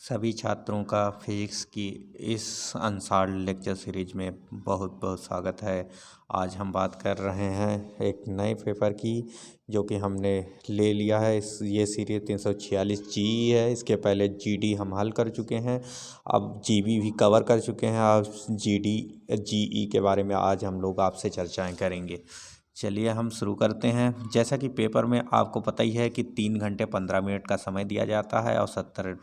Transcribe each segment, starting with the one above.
सभी छात्रों का फिजिक्स की इस अनसॉल्व्ड लेक्चर सीरीज में बहुत बहुत स्वागत है। आज हम बात कर रहे हैं एक नए पेपर की जो कि हमने ले लिया है। ये सीरीज 346 जी है। इसके पहले जीडी हम हल कर चुके हैं, अब जीबी भी कवर कर चुके हैं। अब जीडी जीई के बारे में आज हम लोग आपसे चर्चाएं करेंगे। चलिए हम शुरू करते हैं। जैसा कि पेपर में आपको पता ही है कि 3 घंटे 15 मिनट का समय दिया जाता है और 70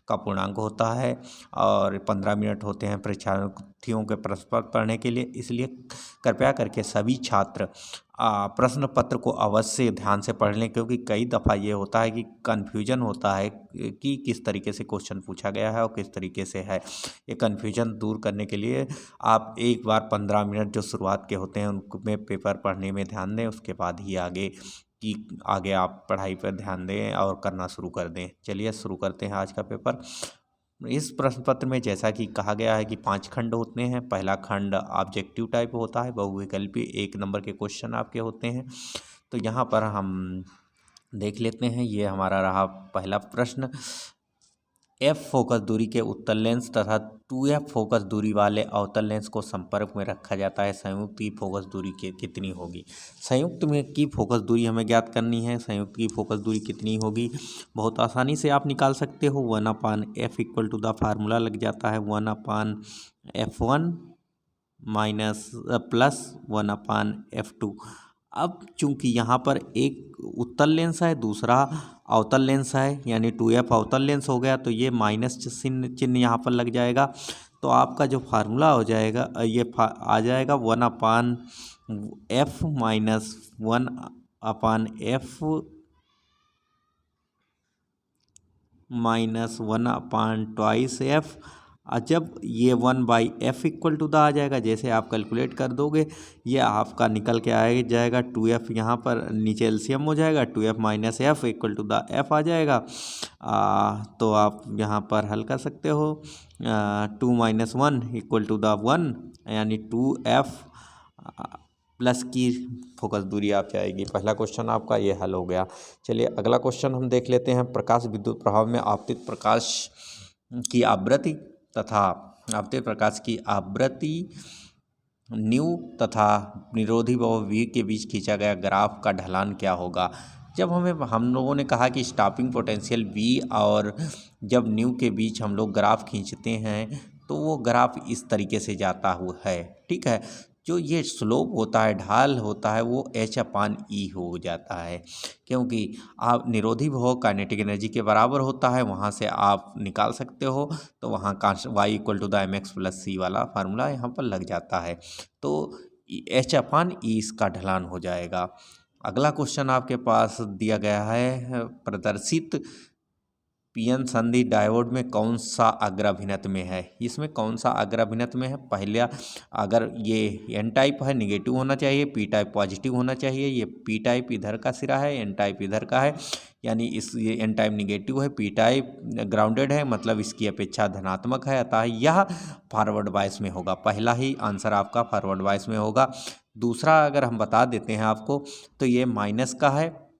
का पूर्णांक होता है और 15 मिनट होते हैं परीक्षार्थियों के प्रश्न पत्र पढ़ने के लिए। इसलिए कृपया करके सभी छात्र प्रश्न पत्र को अवश्य ध्यान से पढ़ लें, क्योंकि कई दफ़ा ये होता है कि कन्फ्यूजन होता है कि किस तरीके से क्वेश्चन पूछा गया है और किस तरीके से है। ये कन्फ्यूजन दूर करने के लिए आप एक बार 15 मिनट जो शुरुआत के होते हैं उनमें पेपर पढ़ने में ध्यान दें, उसके बाद ही आगे आप पढ़ाई पर ध्यान दें और करना शुरू कर दें। चलिए शुरू करते हैं आज का पेपर। इस प्रश्न पत्र में जैसा कि कहा गया है कि 5 खंड होते हैं। पहला खंड ऑब्जेक्टिव टाइप होता है, बहुविकल्पी 1 नंबर के क्वेश्चन आपके होते हैं। तो यहाँ पर हम देख लेते हैं। ये हमारा रहा पहला प्रश्न। एफ फोकस दूरी के उत्तल लेंस तथा 2F फोकस दूरी वाले अवतल लेंस को संपर्क में रखा जाता है। संयुक्त की फोकस दूरी कितनी होगी? संयुक्त में की फोकस दूरी हमें ज्ञात करनी है। संयुक्त की फोकस दूरी कितनी होगी? बहुत आसानी से आप निकाल सकते हो। 1/f equal to the formula लग जाता है 1/f1 माइनस प्लस 1/f2। अब चूंकि यहाँ पर एक उत्तल लेंस है, दूसरा अवतल लेंस है, यानी 2F अवतल लेंस हो गया, तो ये माइनस चिन्ह यहाँ पर लग जाएगा। तो आपका जो फार्मूला हो जाएगा आ जाएगा 1/f minus 1/f minus 1/2f। जब ये 1/f इक्वल टू द आ जाएगा, जैसे आप कैलकुलेट कर दोगे ये आपका निकल के आ जाएगा 2f। यहाँ पर नीचे एलसीएम हो जाएगा, 2f minus f equal to the f आ जाएगा। तो आप यहाँ पर हल कर सकते हो। 2 - 1 इक्वल टू द 1, यानी 2f प्लस की फोकस दूरी आप जाएगी। पहला क्वेश्चन आपका ये हल हो गया। चलिए अगला क्वेश्चन हम देख लेते हैं। प्रकाश विद्युत प्रभाव में आपतित प्रकाश की आवृत्ति तथा आपतित प्रकाश की आवृत्ति न्यू तथा निरोधी वह v के बीच खींचा गया ग्राफ का ढलान क्या होगा? जब हम लोगों ने कहा कि स्टॉपिंग पोटेंशियल v और जब न्यू के बीच हम लोग ग्राफ खींचते हैं तो वो ग्राफ इस तरीके से जाता हुआ है, ठीक है। जो ये स्लोप होता है, ढाल होता है, वो h/e हो जाता है, क्योंकि आप निरोधी भव काइनेटिक एनर्जी के बराबर होता है। वहाँ से आप निकाल सकते हो, तो वहाँ y equal to the mx plus c वाला फार्मूला यहाँ पर लग जाता है। तो h/e इसका ढलान हो जाएगा। अगला क्वेश्चन आपके पास दिया गया है। प्रदर्शित पीएन संधि डायोड में कौन सा अग्राभिनत में है? इसमें कौन सा अग्राभिनत में है? पहला, अगर ये एन टाइप है निगेटिव होना चाहिए, पी टाइप पॉजिटिव होना चाहिए। ये पी टाइप इधर का सिरा है, एन टाइप इधर का है, यानी ये एन टाइप निगेटिव है, पी टाइप ग्राउंडेड है, मतलब इसकी अपेक्षा धनात्मक है, अतः यह फॉरवर्ड बायस में होगा। पहला ही आंसर आपका फॉरवर्ड बायस में होगा। दूसरा अगर हम बता देते हैं आपको, तो ये माइनस का है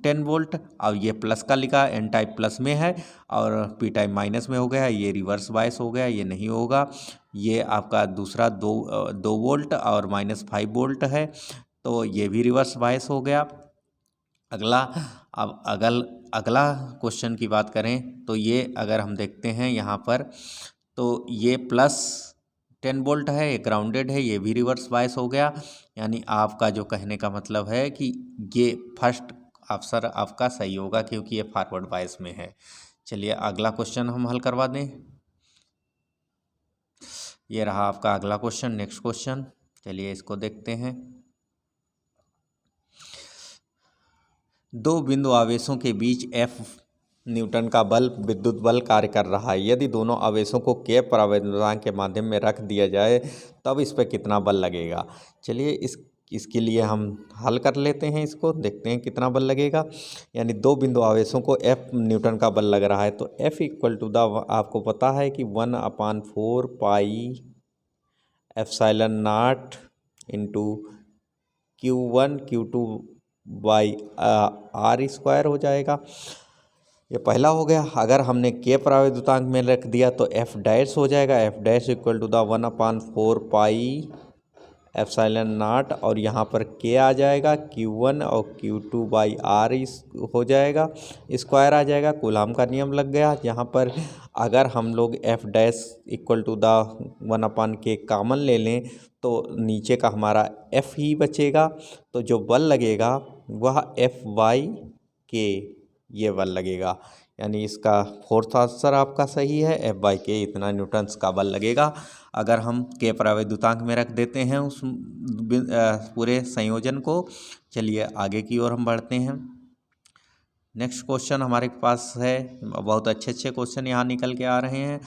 10 वोल्ट, और ये प्लस का लिखा, एन टाइप प्लस में है और पी टाइप माइनस में हो गया। ये रिवर्स बायस हो गया, ये नहीं होगा। ये आपका दूसरा 2 वोल्ट और -5 वोल्ट है, तो ये भी रिवर्स बायस हो गया। अब अगला क्वेश्चन की बात करें तो ये अगर हम देखते हैं यहाँ पर, तो ये +10 वोल्ट है, ये ग्राउंडेड है, ये भी रिवर्स बायस हो गया। यानी आपका जो कहने का मतलब है कि ये फर्स्ट ऑप्शन आपका सही होगा, क्योंकि ये फॉरवर्ड बायस में है। चलिए अगला क्वेश्चन हम हल करवा दें। ये रहा आपका अगला क्वेश्चन, नेक्स्ट क्वेश्चन। चलिए इसको देखते हैं। 2 बिंदु आवेशों के बीच F न्यूटन का बल विद्युत बल कार्य कर रहा है। यदि दोनों आवेशों को K प्रावेद्यतांक के माध्यम में रख दिया जाए तब इस पर कितना बल लगेगा? चलिए इसके लिए हम हल कर लेते हैं। इसको देखते हैं कितना बल लगेगा। यानी 2 बिंदु आवेशों को F न्यूटन का बल लग रहा है, तो F इक्वल टू द आपको पता है कि 1/4 पाई ε0 into Q1 Q2 by R² हो जाएगा। ये पहला हो गया। अगर हमने के प्रावैधुतांक में रख दिया तो एफ डैश हो जाएगा, F dash equal to the 1/4 pi epsilon naught, और यहाँ पर के आ जाएगा Q1 और Q2/R हो जाएगा, स्क्वायर आ जाएगा। कूलाम का नियम लग गया यहाँ पर। अगर हम लोग F dash equal to the 1/k common ले लें तो नीचे का हमारा एफ ही बचेगा, तो जो बल लगेगा वह F/k ये बल लगेगा। यानी इसका फोर्थ आंसर आपका सही है, F/k इतना न्यूटन्स का बल लगेगा अगर हम के प्रावैधुतांक में रख देते हैं उस पूरे संयोजन को। चलिए आगे की ओर हम बढ़ते हैं। नेक्स्ट क्वेश्चन हमारे पास है, बहुत अच्छे अच्छे क्वेश्चन यहाँ निकल के आ रहे हैं।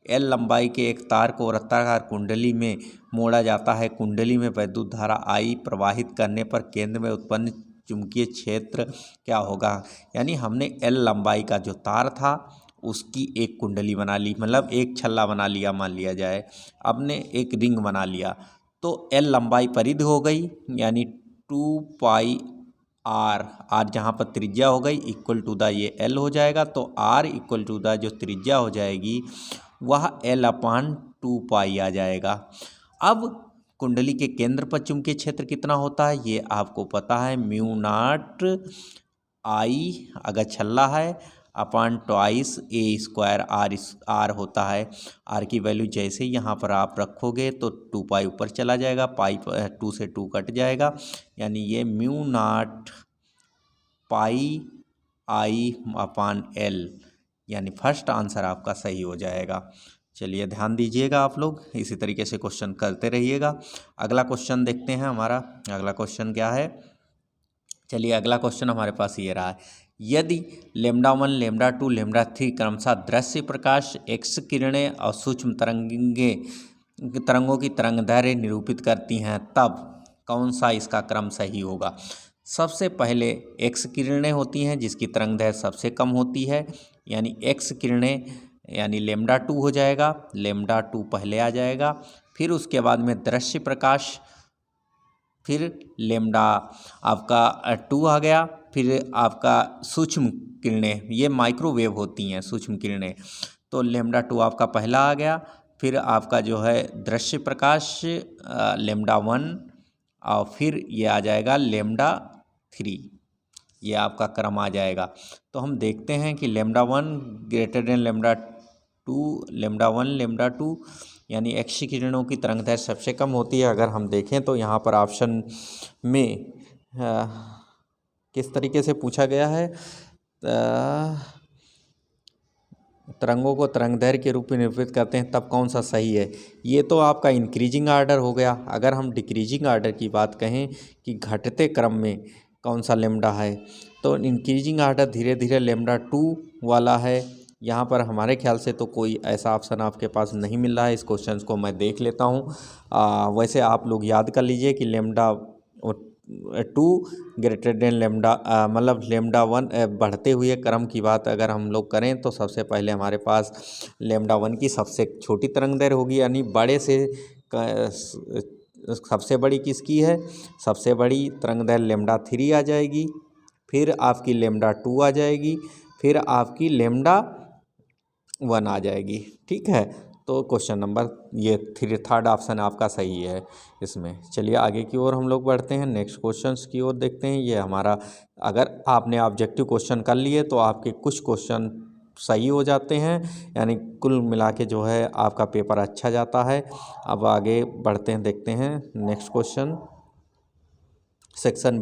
एल लंबाई के एक तार को वृत्ताकार कुंडली में मोड़ा जाता है। कुंडली में वैद्युत धारा I प्रवाहित करने पर केंद्र में उत्पन्न चुंबकीय क्षेत्र क्या होगा। यानी हमने एल लंबाई का जो तार था उसकी एक कुंडली बना ली, मतलब एक छल्ला बना लिया, मान लिया जाए। अब ने एक रिंग बना लिया, तो एल लंबाई परिधि हो गई, यानी 2πr जहाँ पर त्रिज्या हो गई इक्वल टू द ये एल हो जाएगा, तो r इक्वल टू द जो त्रिज्या हो जाएगी वह L/2π आ जाएगा। अब कुंडली के केंद्र पर चुंबकीय क्षेत्र कितना होता है ये आपको पता है, μ0 I अगर छल्ला है अपॉन ट्वाइस A² R होता है। R की वैल्यू जैसे यहाँ पर आप रखोगे तो 2π ऊपर चला जाएगा, पाई 2 से 2 कट जाएगा, यानी ये μ0 πI/L, यानी फर्स्ट आंसर आपका सही हो जाएगा। चलिए ध्यान दीजिएगा आप लोग, इसी तरीके से क्वेश्चन करते रहिएगा। अगला क्वेश्चन देखते हैं हमारा अगला क्वेश्चन क्या है। चलिए अगला क्वेश्चन हमारे पास ये रहा है, यदि λ1 λ2 λ3 क्रमशः दृश्य प्रकाश एक्स किरणें और सूक्ष्म तरंगों की तरंगदैर्घ्य निरूपित करती हैं, तब कौन सा इसका क्रम सही होगा। सबसे पहले एक्स किरणें होती हैं जिसकी तरंगदैर्घ्य सबसे कम होती है, यानी एक्स किरणें यानी λ2 हो जाएगा, λ2 पहले आ जाएगा, फिर उसके बाद में दृश्य प्रकाश, फिर लेमडा आपका 2 आ गया, फिर आपका सूक्ष्म किरणें, ये माइक्रोवेव होती हैं सूक्ष्म किरणें, तो λ2 आपका पहला आ गया, फिर आपका जो है दृश्य प्रकाश λ1, और फिर ये आ जाएगा λ3, ये आपका क्रम आ जाएगा। तो हम देखते हैं कि λ1 ग्रेटर देन λ1 λ2 यानी एक्स किरणों की तरंगदैर्घ्य सबसे कम होती है। अगर हम देखें तो यहाँ पर ऑप्शन में किस तरीके से पूछा गया है, तरंगों को तरंगदैर्घ्य के रूप में निरूपित करते हैं तब कौन सा सही है। ये तो आपका इंक्रीजिंग आर्डर हो गया। अगर हम डिक्रीजिंग आर्डर की बात कहें कि घटते क्रम में कौन सा लेमडा है, तो इंक्रीजिंग आर्डर धीरे धीरे λ2 वाला है। यहाँ पर हमारे ख्याल से तो कोई ऐसा ऑप्शन आपके पास नहीं मिल रहा है। इस क्वेश्चन को मैं देख लेता हूँ। वैसे आप लोग याद कर लीजिए कि λ2 ग्रेटर देन मतलब λ1 बढ़ते हुए क्रम की बात अगर हम लोग करें तो सबसे पहले हमारे पास λ1 की सबसे छोटी तरंगदैर्घ्य होगी, यानी बड़े से सबसे बड़ी किसकी है, सबसे बड़ी तरंगदैर्घ्य λ3 आ जाएगी, फिर आपकी λ2 आ जाएगी, फिर आपकी λ1 आ जाएगी। ठीक है, तो क्वेश्चन नंबर ये थर्ड ऑप्शन आपका सही है इसमें। चलिए आगे की ओर हम लोग बढ़ते हैं, नेक्स्ट क्वेश्चंस की ओर देखते हैं। ये हमारा अगर आपने ऑब्जेक्टिव क्वेश्चन कर लिए तो आपके कुछ क्वेश्चन सही हो जाते हैं, यानी कुल मिला के जो है आपका पेपर अच्छा जाता है। अब आगे बढ़ते हैं, देखते हैं नेक्स्ट क्वेश्चन। सेक्शन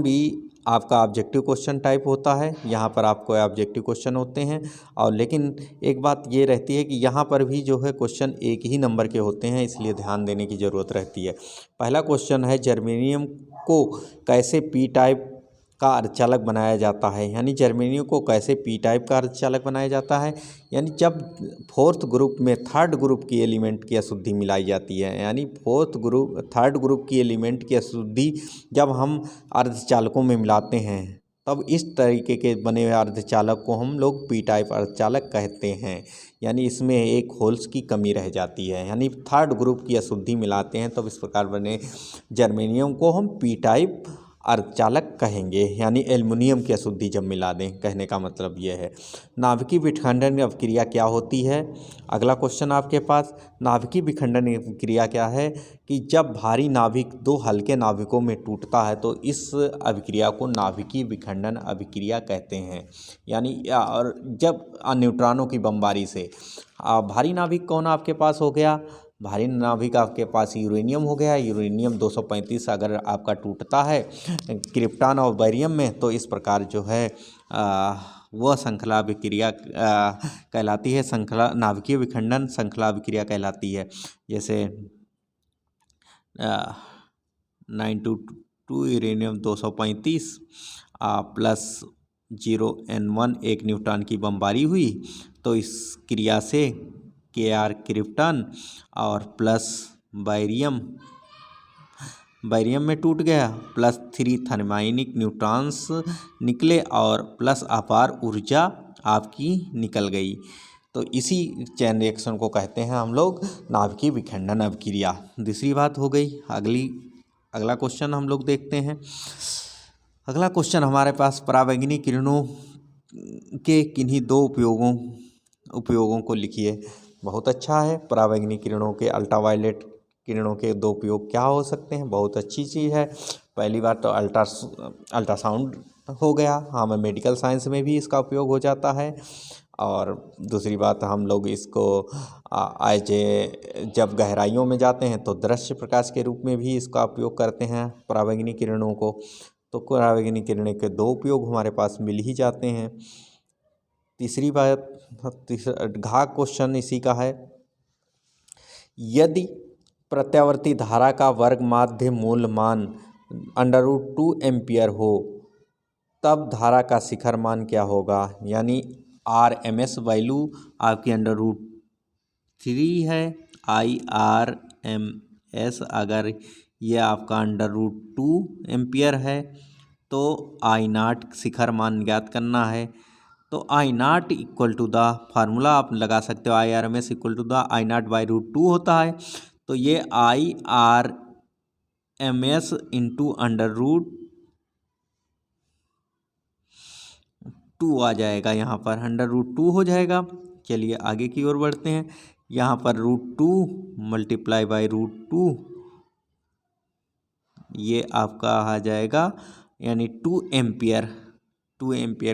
बी आपका ऑब्जेक्टिव क्वेश्चन टाइप होता है। यहाँ पर आपको ऑब्जेक्टिव क्वेश्चन होते हैं, और लेकिन एक बात ये रहती है कि यहाँ पर भी जो है क्वेश्चन एक ही नंबर के होते हैं, इसलिए ध्यान देने की ज़रूरत रहती है। पहला क्वेश्चन है, जर्मेनियम को कैसे पी टाइप का अर्धचालक बनाया जाता है। यानी जर्मेनियम को कैसे पी टाइप का अर्धचालक बनाया जाता है, यानी जब फोर्थ ग्रुप में थर्ड ग्रुप की एलिमेंट की अशुद्धि मिलाई जाती है, यानी थर्ड ग्रुप की एलिमेंट की अशुद्धि जब हम अर्धचालकों में मिलाते हैं तब इस तरीके के बने हुए अर्धचालक को हम लोग पी टाइप अर्धचालक कहते हैं। यानी इसमें एक होल्स की कमी रह जाती है, यानी थर्ड ग्रुप की अशुद्धि मिलाते हैं तब इस प्रकार बने जर्मेनियम को हम पी टाइप अर्धचालक कहेंगे, यानी एल्युमिनियम की अशुद्धि जब मिला दें, कहने का मतलब ये है। नाभिकीय विखंडन अभिक्रिया क्या होती है? अगला क्वेश्चन आपके पास, नाभिकीय विखंडन अभिक्रिया क्या है कि जब भारी नाभिक दो हल्के नाभिकों में टूटता है तो इस अभिक्रिया को नाभिकीय विखंडन अभिक्रिया कहते हैं। यानी और जब न्यूट्रॉनों की बमबारी से भारी नाभिक कौन आपके पास हो गया? भारी नाभिक आपके पास यूरेनियम हो गया। यूरेनियम 235 अगर आपका टूटता है क्रिप्टॉन और बेरियम में, तो इस प्रकार जो है वह श्रृंखला अभिक्रिया कहलाती है। श्रृंखला नाभिकीय विखंडन श्रृंखला अभिक्रिया कहलाती है। जैसे 922 यूरेनियम 235 प्लस 0N1 1 न्यूट्रॉन की बमबारी हुई, तो इस क्रिया से Kr क्रिप्टॉन और प्लस बैरियम में टूट गया, प्लस 3 थर्मियोनिक न्यूट्रॉन्स निकले और प्लस अपार ऊर्जा आपकी निकल गई। तो इसी चैन रिएक्शन को कहते हैं हम लोग नाभिकीय विखंडन अभिक्रिया। दूसरी बात हो गई। अगला क्वेश्चन हम लोग देखते हैं। अगला क्वेश्चन हमारे पास, पराबैंगनी किरणों के किन्हीं दो उपयोगों को लिखिए। बहुत अच्छा है। पराबैंगनी किरणों के, अल्ट्रावायलेट किरणों के दो उपयोग क्या हो सकते हैं? बहुत अच्छी चीज़ है। पहली बात तो अल्ट्रासाउंड हो गया, हमें मेडिकल साइंस में भी इसका उपयोग हो जाता है। और दूसरी बात, हम लोग इसको जब गहराइयों में जाते हैं तो दृश्य प्रकाश के रूप में भी इसका उपयोग करते हैं पराबैंगनी किरणों को। तो पराबैंगनी किरणें के दो उपयोग हमारे पास मिल ही जाते हैं। तीसरी बात, घ क्वेश्चन इसी का है, यदि प्रत्यावर्ती धारा का वर्ग माध्य मूल मान √2 एम्पियर हो तब धारा का शिखर मान क्या होगा? यानी RMS वैल्यू आपकी √3 है। IRMS अगर ये आपका √2 एम्पियर है तो I0 शिखर मान ज्ञात करना है। तो I0 equal to the formula आप लगा सकते हो, IRMS equal to the I0/√2 होता है। तो ये IRMS इंटू √2 आ जाएगा, यहाँ पर √2 हो जाएगा। चलिए आगे की ओर बढ़ते हैं। यहाँ पर √2 मल्टीप्लाई बाई √2 ये आपका आ जाएगा, यानी 2 एम्पियर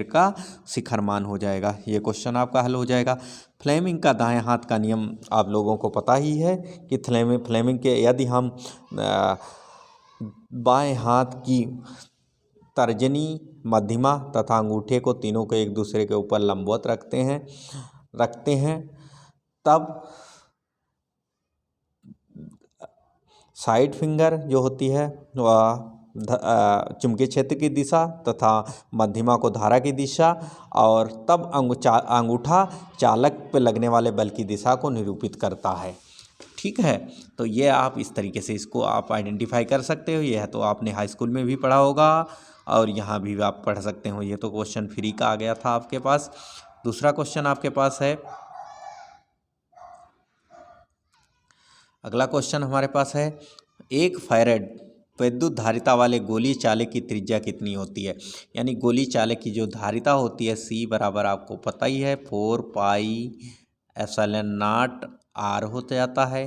का शिखर मान हो जाएगा। ये क्वेश्चन आपका हल हो जाएगा। फ्लेमिंग का दाएं हाथ का नियम आप लोगों को पता ही है कि फ्लेमिंग के यदि हम बाएं हाथ की तर्जनी, मध्यमा तथा अंगूठे को तीनों को एक दूसरे के ऊपर लंबवत रखते हैं तब साइड फिंगर जो होती है वह चुंबकीय क्षेत्र की दिशा तथा मध्यमा को धारा की दिशा, और तब अंगूठा चालक पर लगने वाले बल की दिशा को निरूपित करता है। ठीक है, तो ये आप इस तरीके से इसको आप आइडेंटिफाई कर सकते हो। यह तो आपने हाई स्कूल में भी पढ़ा होगा और यहाँ भी आप पढ़ सकते हो। ये तो क्वेश्चन फ्री का आ गया था आपके पास। दूसरा क्वेश्चन आपके पास है, अगला क्वेश्चन हमारे पास है, 1 फैरेड विद्युत धारिता वाले गोली चालक की त्रिज्या कितनी होती है? यानी गोली चालक की जो धारिता होती है C बराबर आपको पता ही है 4πε0 R हो जाता है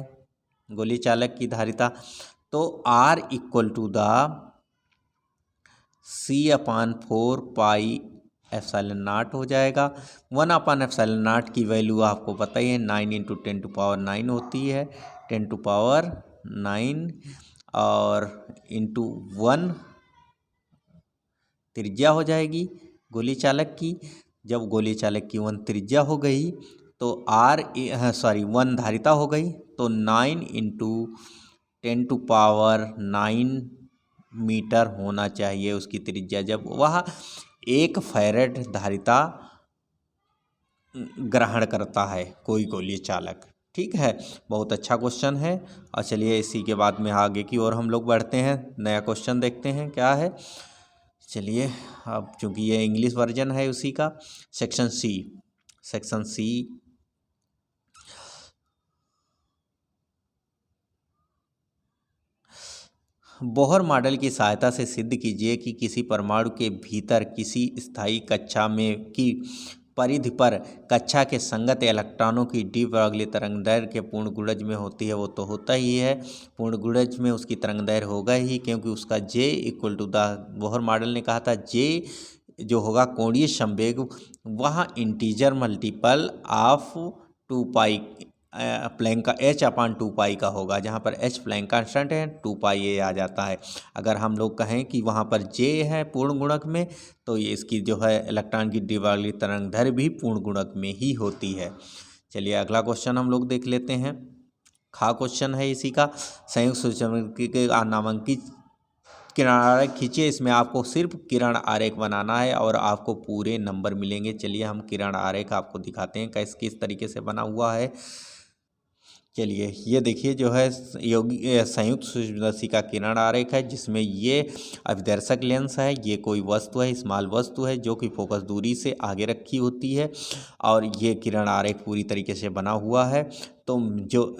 गोली चालक की धारिता। तो R equal to the C/4πε0 हो जाएगा। 1/ε0 की वैल्यू आपको पता ही है 9 × 10⁹ होती है, 10⁹ और इंटू 1 त्रिज्या हो जाएगी गोली चालक की। जब गोली चालक की 1 त्रिज्या हो गई तो 1 धारिता हो गई, तो 9 × 10⁹ मीटर होना चाहिए उसकी त्रिज्या, जब वह 1 फैरेड धारिता ग्रहण करता है कोई गोली चालक। ठीक है, बहुत अच्छा क्वेश्चन है। और चलिए इसी के बाद में आगे की ओर हम लोग बढ़ते हैं, नया क्वेश्चन देखते हैं क्या है। चलिए, अब चूँकि ये इंग्लिश वर्जन है उसी का, सेक्शन सी बोहर मॉडल की सहायता से सिद्ध कीजिए कि किसी परमाणु के भीतर किसी स्थायी कक्षा में की परिधि पर कक्षा के संगत इलेक्ट्रॉनों की डी ब्रॉगली तरंगदैर्घ्य के पूर्ण गुणज में होती है। वो तो होता ही है, पूर्ण गुणज में उसकी तरंगदैर्घ्य होगा ही, क्योंकि उसका J equal to the Bohr model ने कहा था जे जो होगा कोणीय संवेग वह integer multiple of 2 pi Planck का h/2 पाई का होगा, जहाँ पर h प्लैंक कांस्टेंट है, 2 पाई ये आ जाता है। अगर हम लोग कहें कि वहाँ पर j है पूर्ण गुणक में, तो ये इसकी जो है इलेक्ट्रॉन की डी ब्रॉगली तरंगदैर्घ्य भी पूर्ण गुणक में ही होती है। चलिए अगला क्वेश्चन हम लोग देख लेते हैं। खा क्वेश्चन है इसी का। संयुक्त सूर्यचंद्र के नामांकित किरण आरेख खींचिए। इसमें आपको सिर्फ किरण आरेख बनाना है और आपको पूरे नंबर मिलेंगे। चलिए हम किरण आरेख आपको दिखाते हैं कैसे किस तरीके से बना हुआ है। चलिए ये देखिए जो है संयुक्त सूर्यरश्मि का किरण आरेख है, जिसमें ये अभिदर्शक लेंस है, ये कोई वस्तु है, स्मॉल वस्तु है जो कि फोकस दूरी से आगे रखी होती है, और ये किरण आरेख पूरी तरीके से बना हुआ है। तो जो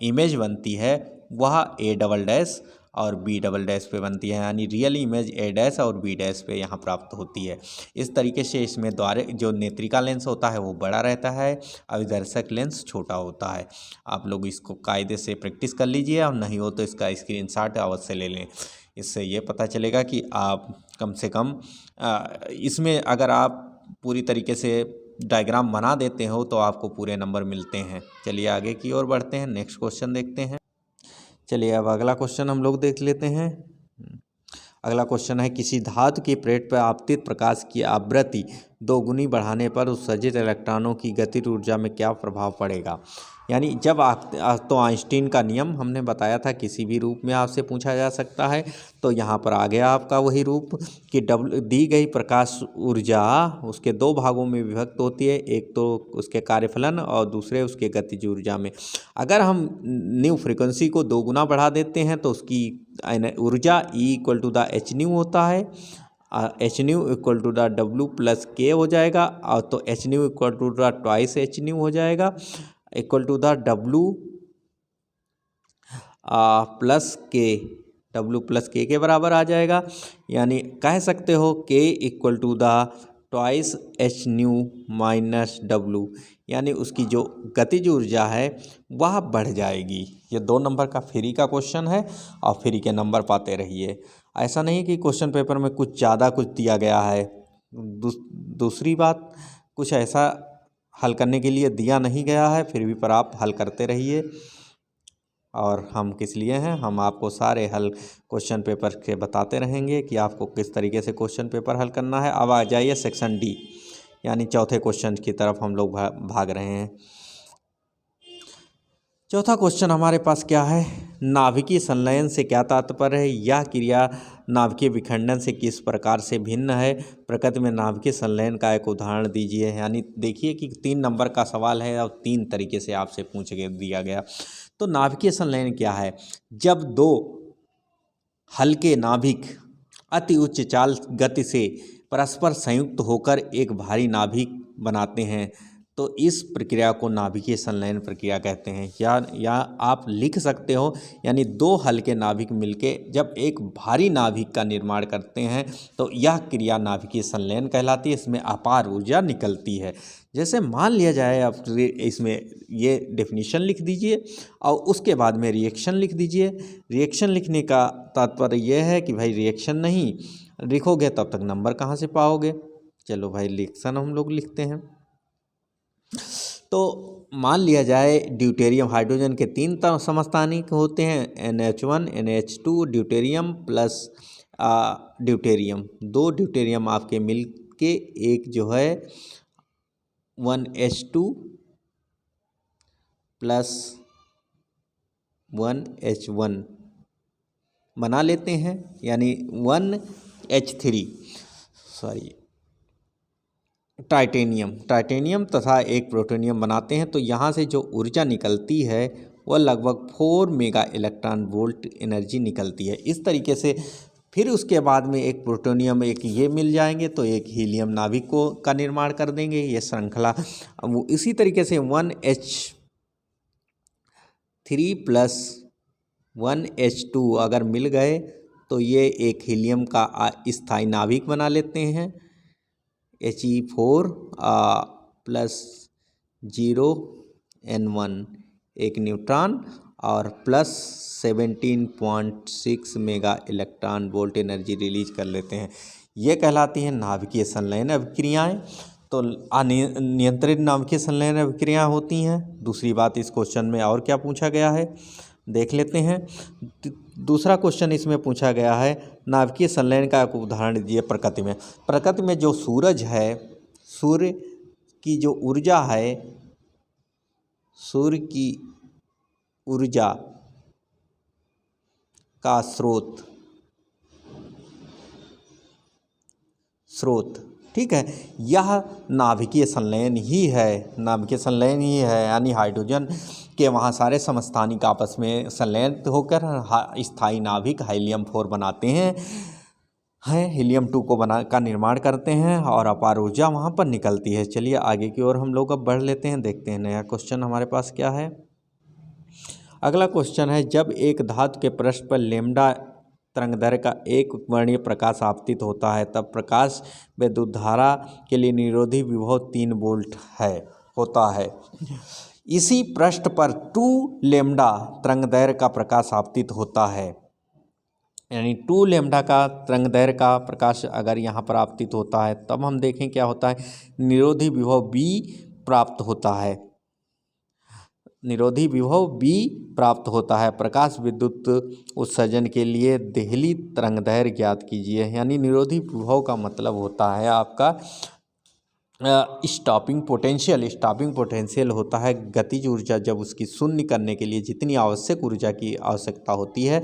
इमेज बनती है वह A डबल डैश और B डबल डैश पे बनती है, यानी रियल इमेज A डैश और B डैश पे यहाँ प्राप्त होती है। इस तरीके से इसमें द्वारे जो नेत्रिका लेंस होता है वो बड़ा रहता है, अभिदर्शक लेंस छोटा होता है। आप लोग इसको कायदे से प्रैक्टिस कर लीजिए, और नहीं हो तो इसका स्क्रीनशॉट अवश्य ले लें। इससे ये पता चलेगा कि आप कम से कम इसमें अगर आप पूरी तरीके से डायग्राम बना देते हो तो आपको पूरे नंबर मिलते हैं। चलिए आगे की ओर बढ़ते हैं, नेक्स्ट क्वेश्चन देखते हैं। चलिए अब अगला क्वेश्चन हम लोग देख लेते हैं। अगला क्वेश्चन है, किसी धातु की प्लेट पर आपतित प्रकाश की आवृत्ति 2 गुनी बढ़ाने पर उत्सर्जित इलेक्ट्रॉनों की गतिज ऊर्जा में क्या प्रभाव पड़ेगा। यानी जब आप तो आइंस्टीन का नियम हमने बताया था, किसी भी रूप में आपसे पूछा जा सकता है। तो यहाँ पर आ गया आपका वही रूप कि दी गई प्रकाश ऊर्जा उसके 2 भागों में विभक्त होती है, एक तो उसके कार्यफलन और दूसरे उसके गतिज ऊर्जा में। अगर हम न्यू फ्रीक्वेंसी को 2 गुना बढ़ा देते हैं तो उसकी ऊर्जा E equal to the H nu होता है, H nu equal to the W plus K हो जाएगा, और तो H nu equal to the twice H nu हो जाएगा, equal to the W plus K, W plus K बराबर आ जाएगा। यानी कह सकते हो K equal to the twice H nu minus W, यानी उसकी जो गतिज ऊर्जा है वह बढ़ जाएगी। ये 2 नंबर का फ्री का क्वेश्चन है और फ्री के नंबर पाते रहिए। ऐसा नहीं कि क्वेश्चन पेपर में कुछ ज़्यादा कुछ दिया गया है। दूसरी बात, कुछ ऐसा हल करने के लिए दिया नहीं गया है, फिर भी पर आप हल करते रहिए। और हम किस लिए हैं, हम आपको सारे हल क्वेश्चन पेपर के बताते रहेंगे कि आपको किस तरीके से क्वेश्चन पेपर हल करना है। अब आ जाइए सेक्शन डी, यानी चौथे क्वेश्चन की तरफ हम लोग भाग रहे हैं। चौथा क्वेश्चन हमारे पास क्या है, नाभिकीय संलयन से क्या तात्पर्य है। यह क्रिया नाभिकीय विखंडन से किस प्रकार से भिन्न है। प्रकृति में नाभिकीय संलयन का एक उदाहरण दीजिए। यानी देखिए कि 3 नंबर का सवाल है और 3 तरीके से आपसे पूछ के दिया गया। तो नाभिकीय संलयन क्या है, जब 2 हल्के नाभिक अति उच्च चाल गति से परस्पर संयुक्त होकर एक भारी नाभिक बनाते हैं, तो इस प्रक्रिया को नाभिकीय संलयन प्रक्रिया कहते हैं। या आप लिख सकते हो, यानी 2 हल्के नाभिक मिलके जब एक भारी नाभिक का निर्माण करते हैं तो यह क्रिया नाभिकीय संलयन कहलाती है। इसमें अपार ऊर्जा निकलती है। जैसे मान लिया जाए, आप इसमें ये डेफिनेशन लिख दीजिए और उसके बाद में रिएक्शन लिख दीजिए। रिएक्शन लिखने का तात्पर्य यह है कि भाई रिएक्शन नहीं लिखोगे तब तक नंबर कहाँ से पाओगे। चलो भाई रिएक्शन हम लोग लिखते हैं। तो मान लिया जाए ड्यूटेरियम, हाइड्रोजन के 3 समस्थानिक होते हैं, NH1 NH2 deuterium plus deuterium. 2 deuterium आपके मिल के एक जो है 1H2 प्लस 1H1 बना लेते हैं, यानी 1H3 टाइटेनियम तथा एक प्लूटोनियम बनाते हैं। तो यहाँ से जो ऊर्जा निकलती है वह लगभग 4 मेगा इलेक्ट्रॉन वोल्ट एनर्जी निकलती है। इस तरीके से फिर उसके बाद में एक प्लूटोनियम, एक ये मिल जाएंगे तो एक हीलियम नाभिक का निर्माण कर देंगे। ये श्रृंखला वो इसी तरीके से 1H3 प्लस 1H2 अगर मिल गए तो ये एक हीलियम का स्थायी नाभिक बना लेते हैं He4 प्लस 0 N1 एक न्यूट्रॉन और plus 17.6 mega electron volt energy release कर लेते हैं। ये कहलाती हैं नाभिकीय संलयन अभिक्रियाएं। तो नियंत्रित नाभिकीय संलयन अभिक्रियाएं होती हैं। दूसरी बात इस क्वेश्चन में और क्या पूछा गया है देख लेते हैं। दूसरा क्वेश्चन इसमें पूछा गया है नाभिकीय संलयन का एक उदाहरण दीजिए प्रकृति में। प्रकृति में जो सूरज है, सूर्य की जो ऊर्जा है, सूर्य की ऊर्जा का स्रोत ठीक है, यह नाभिकीय संलयन ही है, नाभिकीय संलयन ही है। यानी हाइड्रोजन के वहाँ सारे समस्थानिक आपस में संलयन होकर स्थायी नाभिक हीलियम-4 बनाते हैं, हीलियम-2 का निर्माण करते हैं और अपार ऊर्जा वहाँ पर निकलती है। चलिए आगे की ओर हम लोग अब बढ़ लेते हैं, देखते हैं नया क्वेश्चन हमारे पास क्या है। अगला क्वेश्चन है जब एक धातु के पृष्ठ पर लैम्डा तरंगदैर्घ्य का एक वर्णीय प्रकाश आपतित होता है तब प्रकाश विद्युत धारा के लिए निरोधी विभव 3 वोल्ट होता है। इसी पृष्ठ पर 2 लैम्डा तरंगदैर्घ्य का प्रकाश आपतित होता है, यानी 2 लैम्डा का तरंगदैर्घ्य का प्रकाश अगर यहाँ पर आपतित होता है तब हम देखें क्या होता है, निरोधी विभव B प्राप्त होता है, निरोधी विभव B प्राप्त होता है। प्रकाश विद्युत उत्सर्जन के लिए देहली तरंगदैर्घ्य ज्ञात कीजिए। यानी निरोधी विभव का मतलब होता है आपका स्टॉपिंग पोटेंशियल। स्टॉपिंग पोटेंशियल होता है गतिज ऊर्जा, जब उसकी शून्य करने के लिए जितनी आवश्यक ऊर्जा की आवश्यकता होती है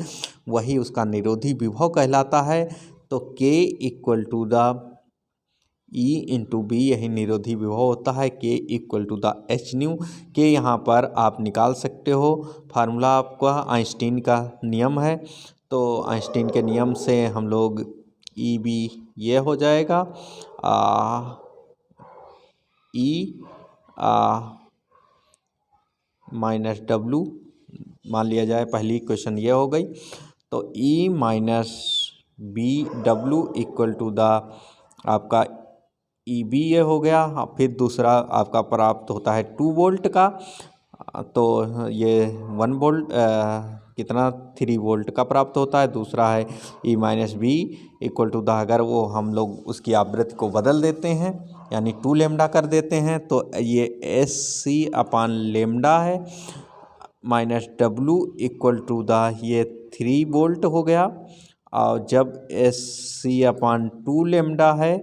वही उसका निरोधी विभव कहलाता है। तो K equal to the E into B यही निरोधी विभव होता है। K equal to the H nu. के यहाँ पर आप निकाल सकते हो, फार्मूला आपका आइंस्टीन का नियम है। तो आइंस्टीन के नियम से हम लोग ई बी ये हो जाएगा ई माइनस डब्लू मान लिया जाए, पहली क्वेश्चन ये हो गई। तो E minus B W equal to the आपका ई बी ये हो गया। फिर दूसरा आपका प्राप्त होता है 2 वोल्ट का, तो ये 1 वोल्ट कितना 3 वोल्ट का प्राप्त होता है। दूसरा है E minus B equal to the, अगर वो हम लोग उसकी आवृत्ति को बदल देते हैं यानी 2 लेमडा कर देते हैं तो ये एस सी अपान लेमडा है, minus W equal to the ये 3 वोल्ट हो गया। और जब एस सी अपान 2 लेमडा है,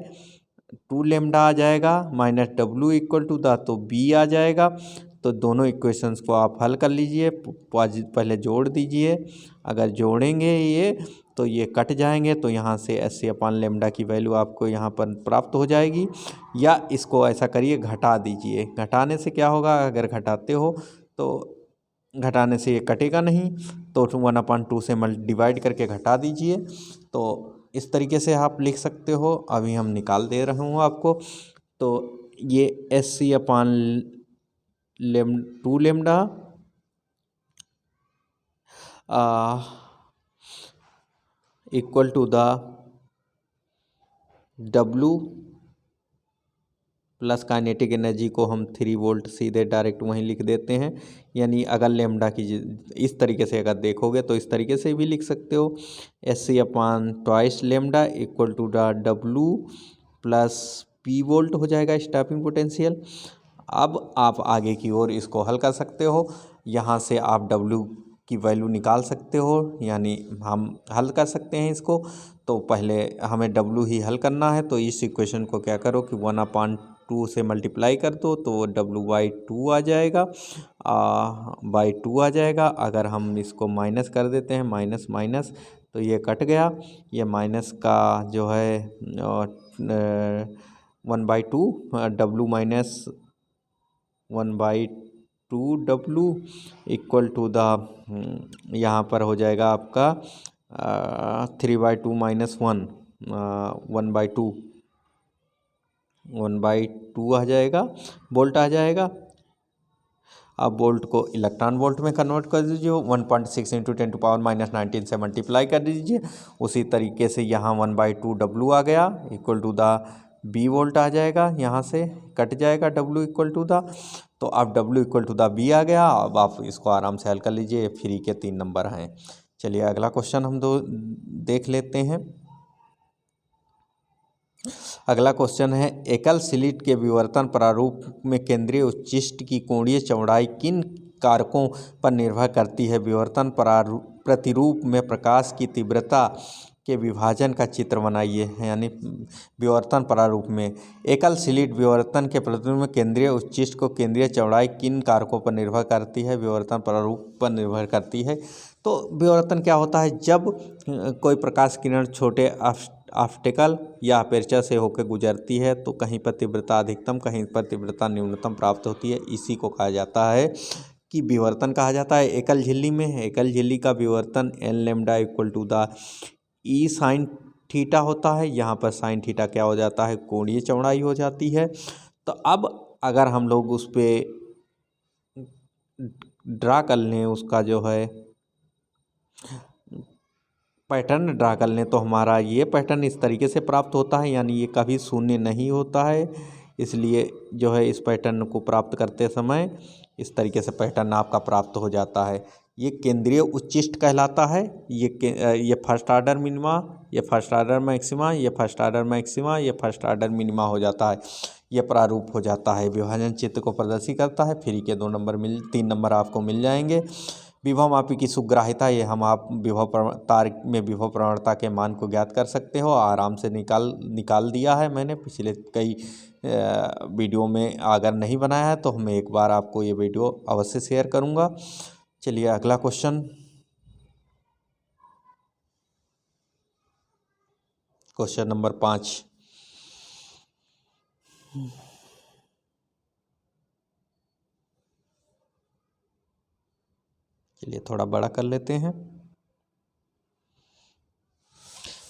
2 लेमडा आ जाएगा, minus W equal to the तो बी आ जाएगा। तो दोनों इक्वेशंस को आप हल कर लीजिए, पहले जोड़ दीजिए। अगर जोड़ेंगे ये तो ये कट जाएंगे, तो यहाँ से एस सी अपान लेमडा की वैल्यू आपको यहाँ पर प्राप्त हो जाएगी। या इसको ऐसा करिए घटा दीजिए, घटाने से क्या होगा, अगर घटाते हो तो घटाने से ये कटेगा नहीं, तो 1/2 से डिवाइड करके घटा दीजिए। तो इस तरीके से आप लिख सकते हो। अभी हम निकाल दे रहा हूँ आपको। तो ये S C upon 2 lambda equal to the W plus kinetic energy को हम 3 वोल्ट सीधे डायरेक्ट वहीं लिख देते हैं। यानी अगर लेमडा की इस तरीके से अगर देखोगे तो इस तरीके से भी लिख सकते हो, S C upon twice lambda equal to the W plus P volt हो जाएगा स्टॉपिंग पोटेंशियल। अब आप आगे की ओर इसको हल कर सकते हो, यहाँ से आप डब्लू की वैल्यू निकाल सकते हो, यानी हम हल कर सकते हैं इसको। तो पहले हमें डब्लू ही हल करना है, तो इस इक्वेशन को क्या करो कि 1/2 से मल्टीप्लाई कर दो, तो W/2 आ जाएगा, बाई 2 आ जाएगा। अगर हम इसको माइनस कर देते हैं, माइनस माइनस तो ये कट गया, ये माइनस का जो है 1/2 W minus 1/2 W equal to the यहाँ पर हो जाएगा आपका 3/2 माइनस 1 1/2 1/2 आ जाएगा, वोल्ट आ जाएगा। अब वोल्ट को इलेक्ट्रॉन वोल्ट में कन्वर्ट कर दीजिए, 1.6 × 10⁻⁻19 से मल्टीप्लाई कर दीजिए। उसी तरीके से यहाँ 1/2 W आ गया equal to the B volt आ जाएगा, यहाँ से कट जाएगा W इक्वल टू द, तो अब W equal to the B आ गया। अब आप इसको आराम से हल कर लीजिए, फ्री के 3 नंबर हैं। चलिए अगला क्वेश्चन हम देख लेते हैं। अगला क्वेश्चन है, एकल स्लिट के विवर्तन प्रारूप में केंद्रीय उच्चिष्ट की कोणीय चौड़ाई किन कारकों पर निर्भर करती है? विवर्तन प्रतिरूप में प्रकाश की तीव्रता के विभाजन का चित्र बनाइए। यानी विवर्तन प्रारूप में एकल स्लिट विवर्तन के प्रतिरूप में केंद्रीय उच्चिष्ट को केंद्रीय चौड़ाई किन कारकों पर निर्भर करती है? विवर्तन प्रारूप पर निर्भर करती है। तो विवर्तन क्या होता है? जब कोई प्रकाश किरण छोटे ऑप्टिकल या अपर्चर से होकर गुजरती है तो कहीं पर तीव्रता अधिकतम, कहीं पर तीव्रता न्यूनतम प्राप्त होती है। इसी को कहा जाता है कि विवर्तन कहा जाता है। एकल झिल्ली में एकल झिल्ली का विवर्तन n equal to the E sin theta होता है। यहाँ पर sin थीटा क्या हो जाता है? कोणीय चौड़ाई हो जाती है। तो अब अगर हम लोग उस पर ड्रा कर लें, उसका जो है पैटर्न ड्रा कर लें, तो हमारा ये पैटर्न इस तरीके से प्राप्त होता है। यानी ये कभी शून्य नहीं होता है, इसलिए जो है इस पैटर्न को प्राप्त करते समय इस तरीके से पैटर्न आपका प्राप्त हो जाता है। ये केंद्रीय उच्चिष्ट कहलाता है। ये फर्स्ट आर्डर मिनिमा, ये फर्स्ट आर्डर मैक्सिमा, ये फर्स्ट आर्डर मैक्सिमा, ये फर्स्ट आर्डर मिनिमा हो जाता है। ये प्रारूप हो जाता है, विभाजन चित्र को प्रदर्शित करता है। फ्री के 3 नंबर आपको मिल जाएंगे। विभव मापी की सुग्राह्यता, ये आप तार में विभव प्रवणता के मान को ज्ञात कर सकते हो। आराम से निकाल दिया है मैंने पिछले कई वीडियो में। अगर नहीं बनाया है तो मैं एक बार आपको ये वीडियो अवश्य शेयर करूँगा। चलिए अगला क्वेश्चन नंबर 5। चलिए थोड़ा बड़ा कर लेते हैं।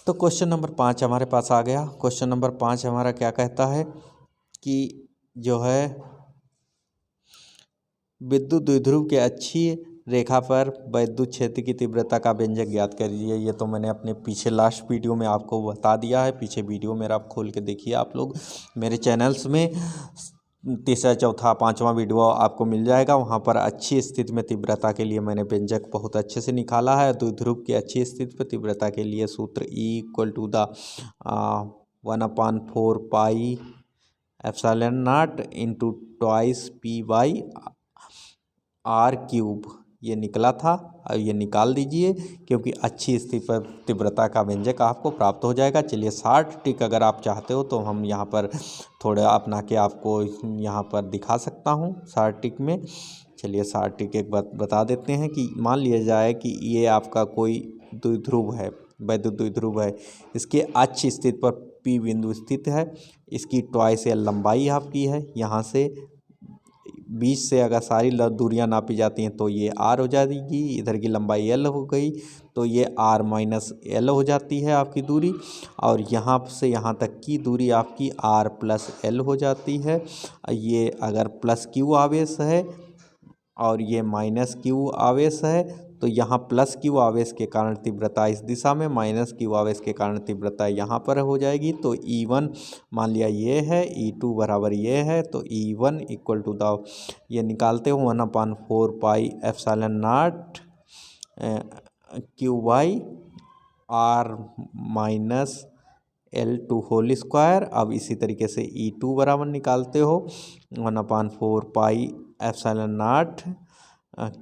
तो क्वेश्चन नंबर 5 हमारे पास आ गया। क्वेश्चन नंबर 5 हमारा क्या कहता है कि जो है विद्युत द्विध्रुव के अक्षीय रेखा पर विद्युत क्षेत्र की तीव्रता का व्यंजक ज्ञात करिए। ये तो मैंने अपने पीछे लास्ट वीडियो में आपको बता दिया है। पीछे वीडियो मेरा आप खोल के देखिए। आप लोग मेरे चैनल्स में तीसरा, चौथा, 5वां वीडियो आपको मिल जाएगा। वहाँ पर अच्छी स्थिति में तीव्रता के लिए मैंने व्यंजक बहुत अच्छे से निकाला है। द्विध्रुव की अच्छी स्थिति पर तीव्रता के लिए सूत्र E equal to the 1/4 pi epsilon naught into twice P/r³ ये निकला था। अब ये निकाल दीजिए, क्योंकि अच्छी स्थिति पर तीव्रता का व्यंजक आपको प्राप्त हो जाएगा। चलिए 60 टिक अगर आप चाहते हो तो हम यहाँ पर थोड़ा अपना के आपको यहाँ पर दिखा सकता हूँ 60 टिक में। चलिए 60 टिक एक बात बता देते हैं कि मान लिया जाए कि ये आपका कोई द्विध्रुव है, विद्युत द्विध्रुव है। इसके अच्छी स्थिति पर P बिंदु स्थित है। इसकी ट्वाइस L लंबाई आपकी है। यहाँ से बीच से अगर सारी दूरियां नापी जाती हैं तो ये r हो जाएगी। इधर की लंबाई l हो गई तो ये r-l हो जाती है आपकी दूरी। और यहाँ से यहाँ तक की दूरी आपकी r+l हो जाती है। ये अगर +q आवेश है और ये -q आवेश है, तो यहाँ +q आवेश के कारण तीव्रता इस दिशा में, -q आवेश के कारण तीव्रता यहाँ पर हो जाएगी। तो E1 मान लिया ये है, E2 बराबर ये है। तो E1 इक्वल टू द ये निकालते हो 1/4 pi epsilon naught Q/r-L2 whole square. अब इसी तरीके से E2 बराबर निकालते हो 1/4 pi epsilon naught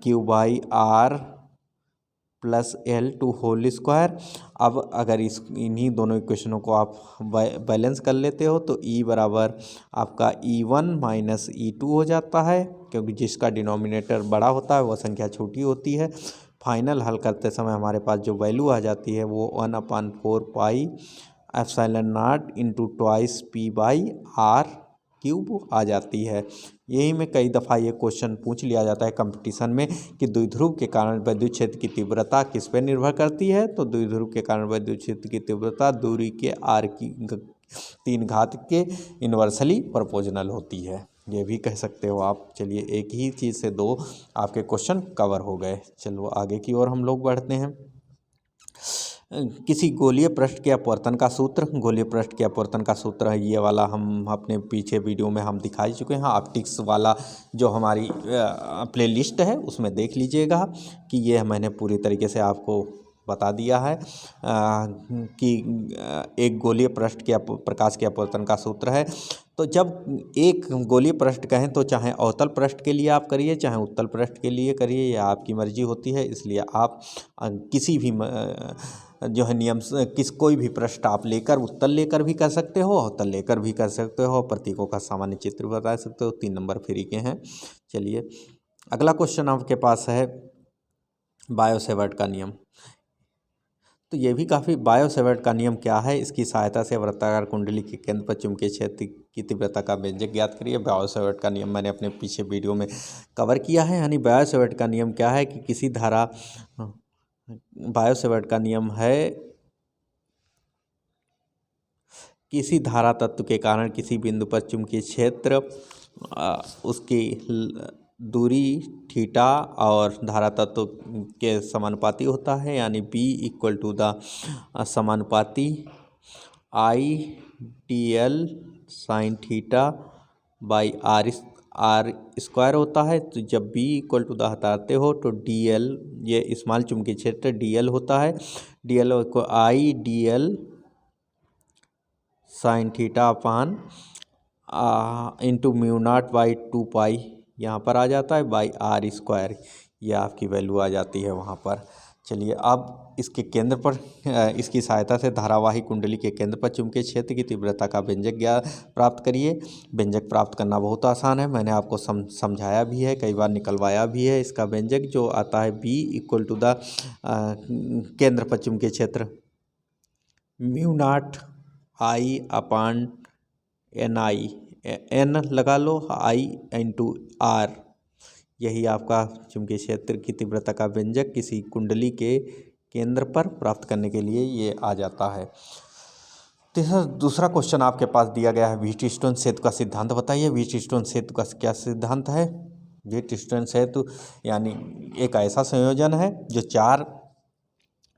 Q/r+L2 whole square. अब अगर इन्हीं दोनों इक्वेशनों को आप बैलेंस कर लेते हो तो E बराबर आपका E1 माइनस E2 हो जाता है, क्योंकि जिसका डिनोमिनेटर बड़ा होता है वह संख्या छोटी होती है। फाइनल हल करते समय हमारे पास जो वैल्यू आ जाती है वो 1/4 pi epsilon naught into twice P/r³ आ जाती है। यही में कई दफ़ा ये क्वेश्चन पूछ लिया जाता है कंपटीशन में कि द्विध्रुव के कारण विद्युत क्षेत्र की तीव्रता किस पर निर्भर करती है। तो द्विध्रुव के कारण विद्युत क्षेत्र की तीव्रता दूरी के r की 3 घात के इन्वर्सली प्रोपोर्शनल होती है। ये भी कह सकते हो आप। चलिए एक ही चीज़ से दो आपके क्वेश्चन कवर हो गए। चलो आगे की ओर हम लोग बढ़ते हैं। किसी गोलीय पृष्ठ के अपवर्तन का सूत्र। गोलीय पृष्ठ के अपवर्तन का सूत्र है ये वाला, हम अपने पीछे वीडियो में हम दिखा ही चुके हैं। ऑप्टिक्स वाला जो हमारी प्लेलिस्ट है उसमें देख लीजिएगा कि ये मैंने पूरी तरीके से आपको बता दिया है कि एक गोलीय पृष्ठ के प्रकाश के अपवर्तन का सूत्र है। तो जब एक गोलीय पृष्ठ कहें तो चाहे अवतल पृष्ठ के लिए आप करिए, चाहे उत्तल पृष्ठ के लिए करिए, या आपकी मर्जी होती है। इसलिए आप किसी भी जो है नियम कोई भी पृष्ठ आप लेकर उत्तल लेकर भी कर सकते हो, अवतल लेकर भी कर सकते हो, प्रतीकों का सामान्य चित्र बता सकते हो। 3 नंबर फ्री के हैं। चलिए अगला क्वेश्चन आपके पास है बायो-सेवर्ट का नियम। तो ये भी काफ़ी, बायो-सेवर्ट का नियम क्या है, इसकी सहायता से वृत्ताकार कुंडली के केंद्र पर चुंबकीय क्षेत्र की तीव्रता का व्यंजक ज्ञात करिए। बायो-सेवर्ट का नियम मैंने अपने पीछे वीडियो में कवर किया है। यानी बायो-सेवर्ट का नियम क्या है कि किसी धारा, बायो-सेवर्ट का नियम है किसी धारा तत्व के कारण किसी बिंदु पर चुंबकीय क्षेत्र उसकी दूरी थीटा और धारा तत्व के समानुपाती होता है। यानी B इक्वल टू द समानुपाती I dl sine theta by r square होता है। तो जब B इक्वल टू द हटाते हो तो dl, ये स्मॉल चुंबकीय क्षेत्र dl होता है, dl को I dl sine theta upon into mu naught by 2 पाई यहाँ पर आ जाता है बाई आर स्क्वायर, ये आपकी वैल्यू आ जाती है वहाँ पर। चलिए अब इसके केंद्र पर इसकी सहायता से धारावाही कुंडली के केंद्र पर चुंबकीय क्षेत्र की तीव्रता का व्यंजक प्राप्त करिए। व्यंजक प्राप्त करना बहुत आसान है, मैंने आपको समझाया भी है, कई बार निकलवाया भी है। इसका व्यंजक जो आता है B इक्वल टू द केंद्र पर चुंबकीय क्षेत्र mu naught I upon NI, N लगा लो, I इंटू R, यही आपका चुंबकीय क्षेत्र की तीव्रता का व्यंजक किसी कुंडली के केंद्र पर प्राप्त करने के लिए ये आ जाता है। दूसरा क्वेश्चन आपके पास दिया गया है, व्हीटस्टोन सेतु का सिद्धांत बताइए। व्हीटस्टोन सेतु का क्या सिद्धांत है? व्हीटस्टोन सेतु यानी एक ऐसा संयोजन है जो 4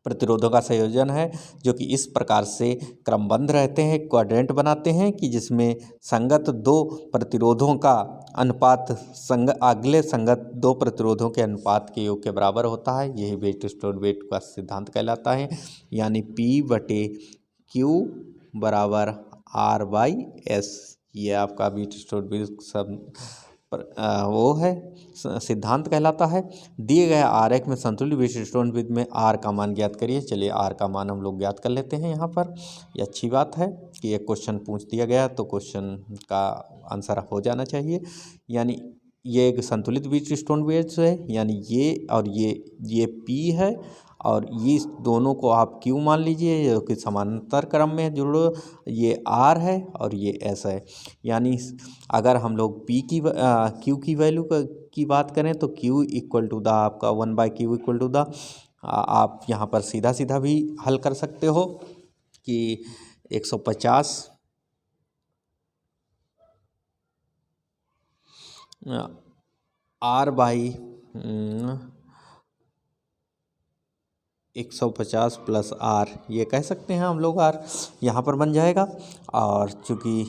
प्रतिरोधों का संयोजन है, जो कि इस प्रकार से क्रमबद्ध रहते हैं, क्वाड्रेंट बनाते हैं कि जिसमें संगत 2 प्रतिरोधों का अनुपात अगले संगत 2 प्रतिरोधों के अनुपात के योग के बराबर होता है। यही व्हीटस्टोन सेतु का सिद्धांत कहलाता है। यानी P/Q बराबर R/S, ये आपका व्हीटस्टोन वो है सिद्धांत कहलाता है। दिए गए आरेख में संतुलित व्हीटस्टोन विधि में R का मान ज्ञात करिए। चलिए R का मान हम लोग ज्ञात कर लेते हैं यहाँ पर। ये अच्छी बात है कि एक क्वेश्चन पूछ दिया गया तो क्वेश्चन का आंसर हो जाना चाहिए। यानी ये एक संतुलित व्हीटस्टोन विधि है, यानी ये और ये P है और ये दोनों को आप Q मान लीजिए, जो कि समांतर क्रम में जुड़ो, ये R है और ये S है। यानी अगर हम लोग Q की वैल्यू की बात करें तो Q इक्वल टू द आपका 1/Q इक्वल टू द, आप यहाँ पर सीधा सीधा भी हल कर सकते हो कि 150 R/150 प्लस R, ये कह सकते हैं हम लोग। R यहाँ पर बन जाएगा। और चूँकि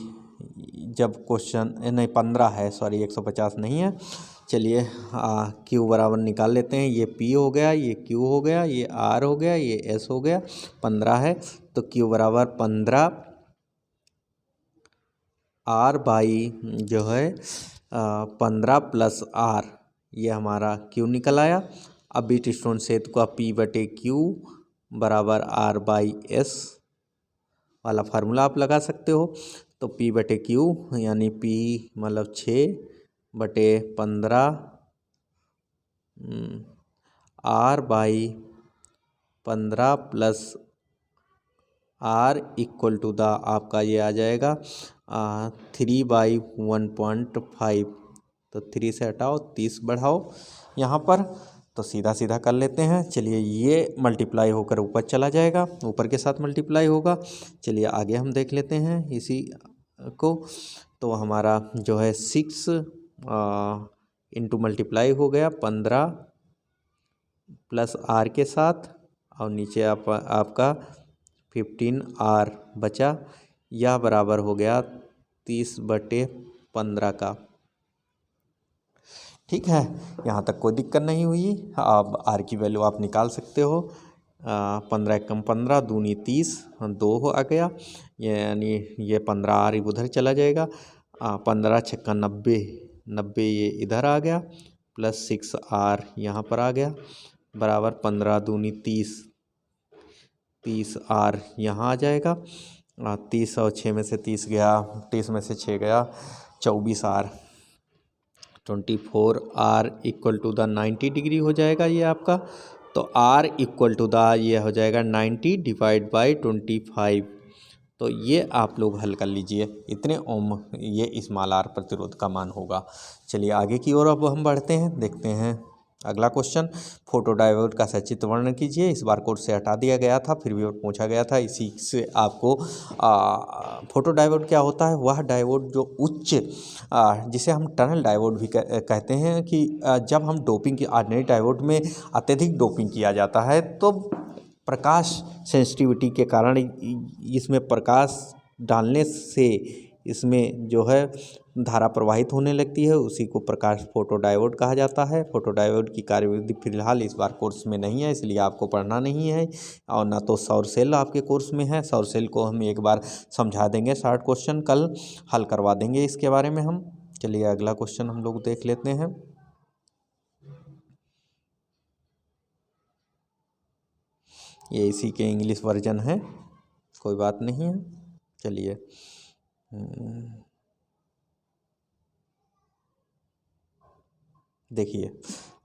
जब क्वेश्चन नहीं 15 है, सॉरी 150 नहीं है। चलिए Q बराबर निकाल लेते हैं। ये P हो गया, ये Q हो गया, ये R हो गया, ये S हो गया, 15 है। तो Q बराबर 15 R बाई जो है 15 प्लस R, ये हमारा Q निकल आया। अब व्हीटस्टोन सेतु का P/Q बराबर R/S वाला फार्मूला आप लगा सकते हो। तो P/Q यानी P मतलब 6/15 R/15 plus R equal to the आपका ये आ जाएगा 3/1.5। तो 3 से हटाओ, 30 बढ़ाओ यहाँ पर, तो सीधा सीधा कर लेते हैं। चलिए ये मल्टीप्लाई होकर ऊपर चला जाएगा, ऊपर के साथ मल्टीप्लाई होगा। चलिए आगे हम देख लेते हैं इसी को। तो हमारा जो है 6 इंटू मल्टीप्लाई हो गया 15 प्लस आर के साथ, और नीचे आपका 15 R बचा, यह बराबर हो गया 30/15 का। ठीक है, यहाँ तक कोई दिक्कत नहीं हुई। अब आर की वैल्यू आप निकाल सकते हो। 15 एकम 15, दूनी 30, 2 आ गया, यानी ये 15R उधर चला जाएगा। 15 छक्का 90, 90 ये इधर आ गया, प्लस 6R यहाँ पर आ गया, बराबर 15 दूनी 30, 30R यहाँ आ जाएगा। 30 और 6 में से 30 गया, 30 में से 6 गया, 24R, 24R equal to the 90 degree हो जाएगा ये आपका। तो R इक्वल टू द ये हो जाएगा 90 डिवाइड बाई 25। तो ये आप लोग हल कर लीजिए, इतने ओम ये स्मॉल r प्रतिरोध का मान होगा। चलिए आगे की ओर अब हम बढ़ते हैं, देखते हैं अगला क्वेश्चन। फोटोडायोड का संक्षिप्त वर्णन कीजिए। इस बार कोर्स से हटा दिया गया था, फिर भी पूछा गया था, इसी से आपको फोटोडायोड क्या होता है। वह डायोड जो उच्च जिसे हम टनल डायोड भी कहते हैं, कि जब हम डोपिंग की ऑर्डिनरी डायोड में अत्यधिक डोपिंग किया जाता है तो प्रकाश सेंसिटिविटी के कारण इसमें प्रकाश डालने से इसमें जो है धारा प्रवाहित होने लगती है, उसी को प्रकाश फोटोडायोड कहा जाता है। फोटोडायोड की कार्यविधि फिलहाल इस बार कोर्स में नहीं है, इसलिए आपको पढ़ना नहीं है, और ना तो सौर सेल आपके कोर्स में है। सौर सेल को हम एक बार समझा देंगे, 60 क्वेश्चन कल हल करवा देंगे इसके बारे में हम। चलिए अगला क्वेश्चन हम लोग देख लेते हैं। ये इसी के इंग्लिश वर्जन है, कोई बात नहीं है। चलिए देखिए,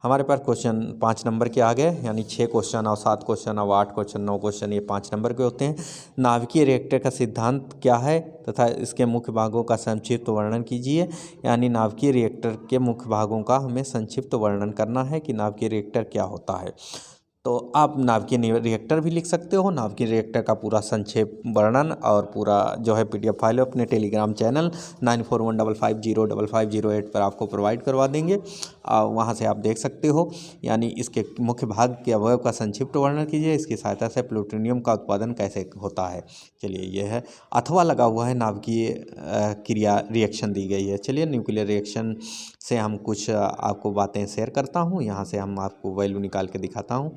हमारे पास क्वेश्चन 5 नंबर के आ गए, यानी 6 क्वेश्चन और 7 क्वेश्चन और 8 क्वेश्चन 9 क्वेश्चन ये 5 नंबर के होते हैं। नाभिकीय रिएक्टर का सिद्धांत क्या है तथा इसके मुख्य भागों का संक्षिप्त वर्णन कीजिए। यानी नाभिकीय रिएक्टर के मुख्य भागों का हमें संक्षिप्त वर्णन करना है कि नाभिकीय रिएक्टर क्या होता है। तो आप नाभिकीय रिएक्टर भी लिख सकते हो। नाभिकीय रिएक्टर का पूरा संक्षेप वर्णन और पूरा जो है PDF फाइल अपने टेलीग्राम चैनल 9415505508 पर आपको प्रोवाइड करवा देंगे, वहाँ से आप देख सकते हो। यानी इसके मुख्य भाग के अवयव का संक्षिप्त वर्णन कीजिए, इसकी सहायता से प्लूटोनियम का उत्पादन कैसे होता है। चलिए यह है, अथवा लगा हुआ है, नाभिकीय क्रिया रिएक्शन दी गई है। चलिए न्यूक्लियर रिएक्शन से हम कुछ आपको बातें शेयर करता हूँ, यहाँ से हम आपको वैल्यू निकाल के दिखाता हूँ।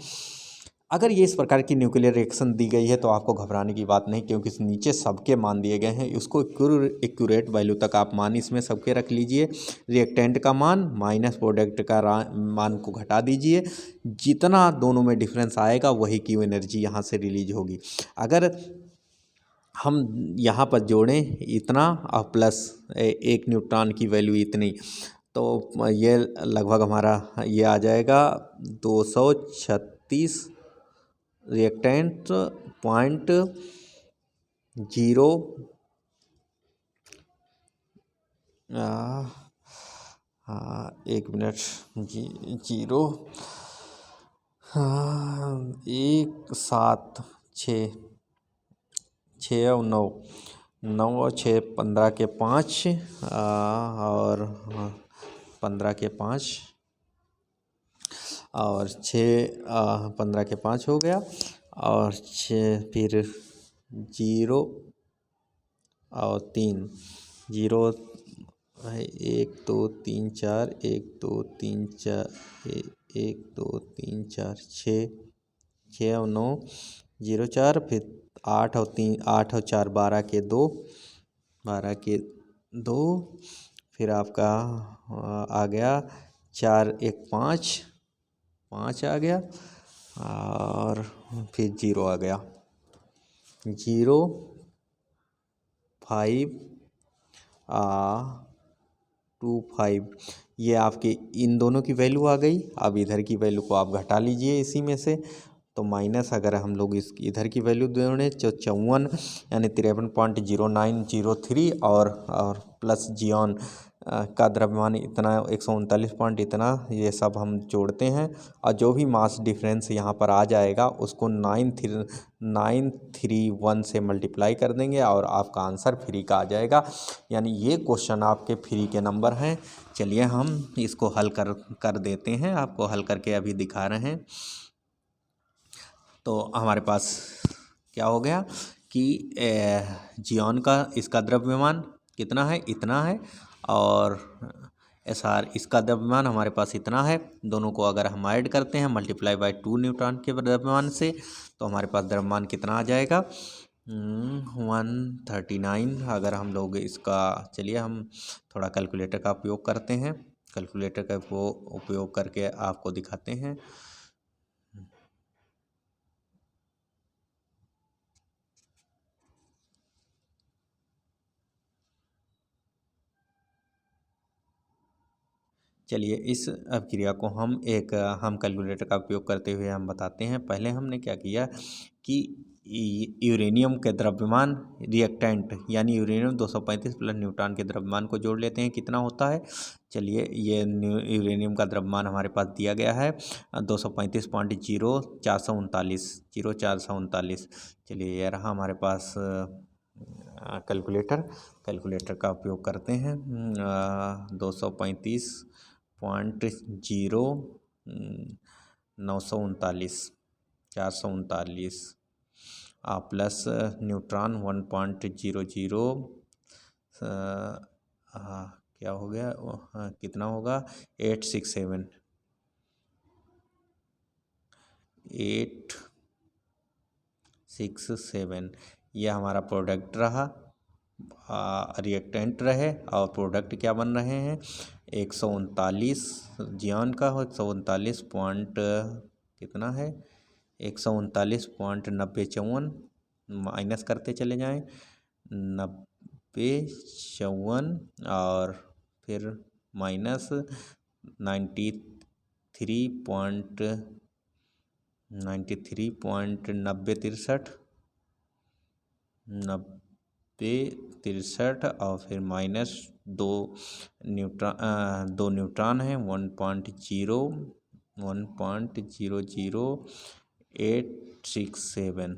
अगर ये इस प्रकार की न्यूक्लियर रिएक्शन दी गई है तो आपको घबराने की बात नहीं, क्योंकि इस नीचे सबके मान दिए गए हैं। उसको एक्यूरेट वैल्यू तक आप मान इसमें सबके रख लीजिए। रिएक्टेंट का मान माइनस प्रोडक्ट का मान को घटा दीजिए, जितना दोनों में डिफरेंस आएगा वही क्यू एनर्जी यहाँ से रिलीज होगी। अगर हम यहाँ पर जोड़ें इतना और प्लस 1 न्यूट्रॉन की वैल्यू इतनी, तो ये लगभग हमारा ये आ जाएगा 236 रिएक्टेंट पॉइंट 0 1 मिनट 0 176 और 9 और 6 15 के 5 और 15 के 5 और 6 15 के 5 हो गया, और 6 फिर 0 और 3 0 1 2 3 4 1 2 3 4 1 2 3 4 6 और 9 0 4 फिर 8 और 3 8 और 4 12 के 2 12 के 2 फिर आपका आ गया 4 1 5 5 आ गया, और फिर 0 आ गया 0 5 2 5। ये आपके इन दोनों की वैल्यू आ गई। अब इधर की वैल्यू को आप घटा लीजिए इसी में से, तो माइनस अगर हम लोग इस इधर की वैल्यू जोड़ें तो 54 यानी 53.0903 और प्लस जियोन का द्रव्यमान इतना, 139 पॉइंट इतना, ये सब हम जोड़ते हैं और जो भी मास डिफरेंस यहाँ पर आ जाएगा उसको 931 से मल्टीप्लाई कर देंगे और आपका आंसर फ्री का आ जाएगा। यानी ये क्वेश्चन आपके फ्री के नंबर हैं। चलिए हम इसको हल कर देते हैं, आपको हल करके अभी दिखा रहे हैं। तो हमारे पास क्या हो गया कि जियोन का इसका द्रव्यमान कितना है, इतना है, और SR इसका द्रव्यमान हमारे पास इतना है। दोनों को अगर हम ऐड करते हैं मल्टीप्लाई बाय 2 न्यूट्रॉन के द्रव्यमान से, तो हमारे पास द्रव्यमान कितना आ जाएगा, 139। अगर हम लोग इसका, चलिए हम थोड़ा कैलकुलेटर का उपयोग करते हैं, कैलकुलेटर का उपयोग करके आपको दिखाते हैं। चलिए इस अभिक्रिया को हम कैलकुलेटर का उपयोग करते हुए हम बताते हैं। पहले हमने क्या किया कि यूरेनियम के द्रव्यमान रिएक्टेंट यानी यूरेनियम 235 प्लस न्यूट्रॉन के द्रव्यमान को जोड़ लेते हैं, कितना होता है। चलिए ये यूरेनियम का द्रव्यमान हमारे पास दिया गया है 235.0439। चलिए ये रहा हमारे पास कैलकुलेटर का उपयोग करते हैं। 235.0939 439 प्लस न्यूट्रॉन 1.00 क्या हो गया, कितना होगा, 867 ये हमारा प्रोडक्ट रहा, रिएक्टेंट रहे, और प्रोडक्ट क्या बन रहे हैं 139 जियोन का, 139 पॉइंट कितना है, 139.9054 माइनस करते चले जाएं 9054 और फिर माइनस 93.9063 और फिर माइनस 2 न्यूट्रॉन है 1.00867।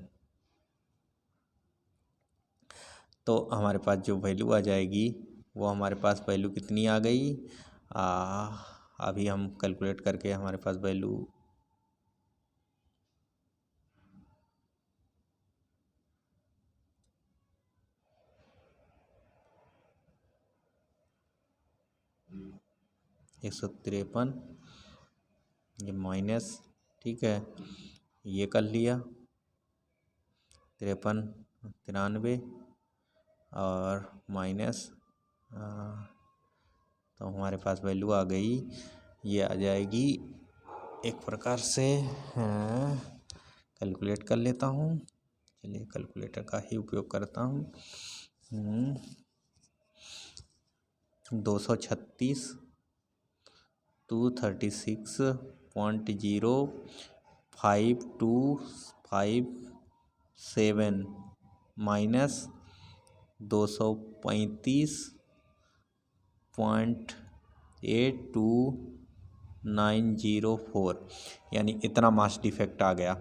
तो हमारे पास जो वैल्यू आ जाएगी वो हमारे पास वैल्यू कितनी आ गई, अभी हम कैलकुलेट करके हमारे पास वैल्यू एक 153, ये माइनस, ठीक है, ये कर लिया 53 93 और माइनस, तो हमारे पास वैल्यू आ गई, ये आ जाएगी एक प्रकार से, कैलकुलेट कर लेता हूँ। चलिए कैलकुलेटर का ही उपयोग करता हूँ। 236 236.05257 माइनस 235.82904 यानी इतना मास डिफेक्ट आ गया।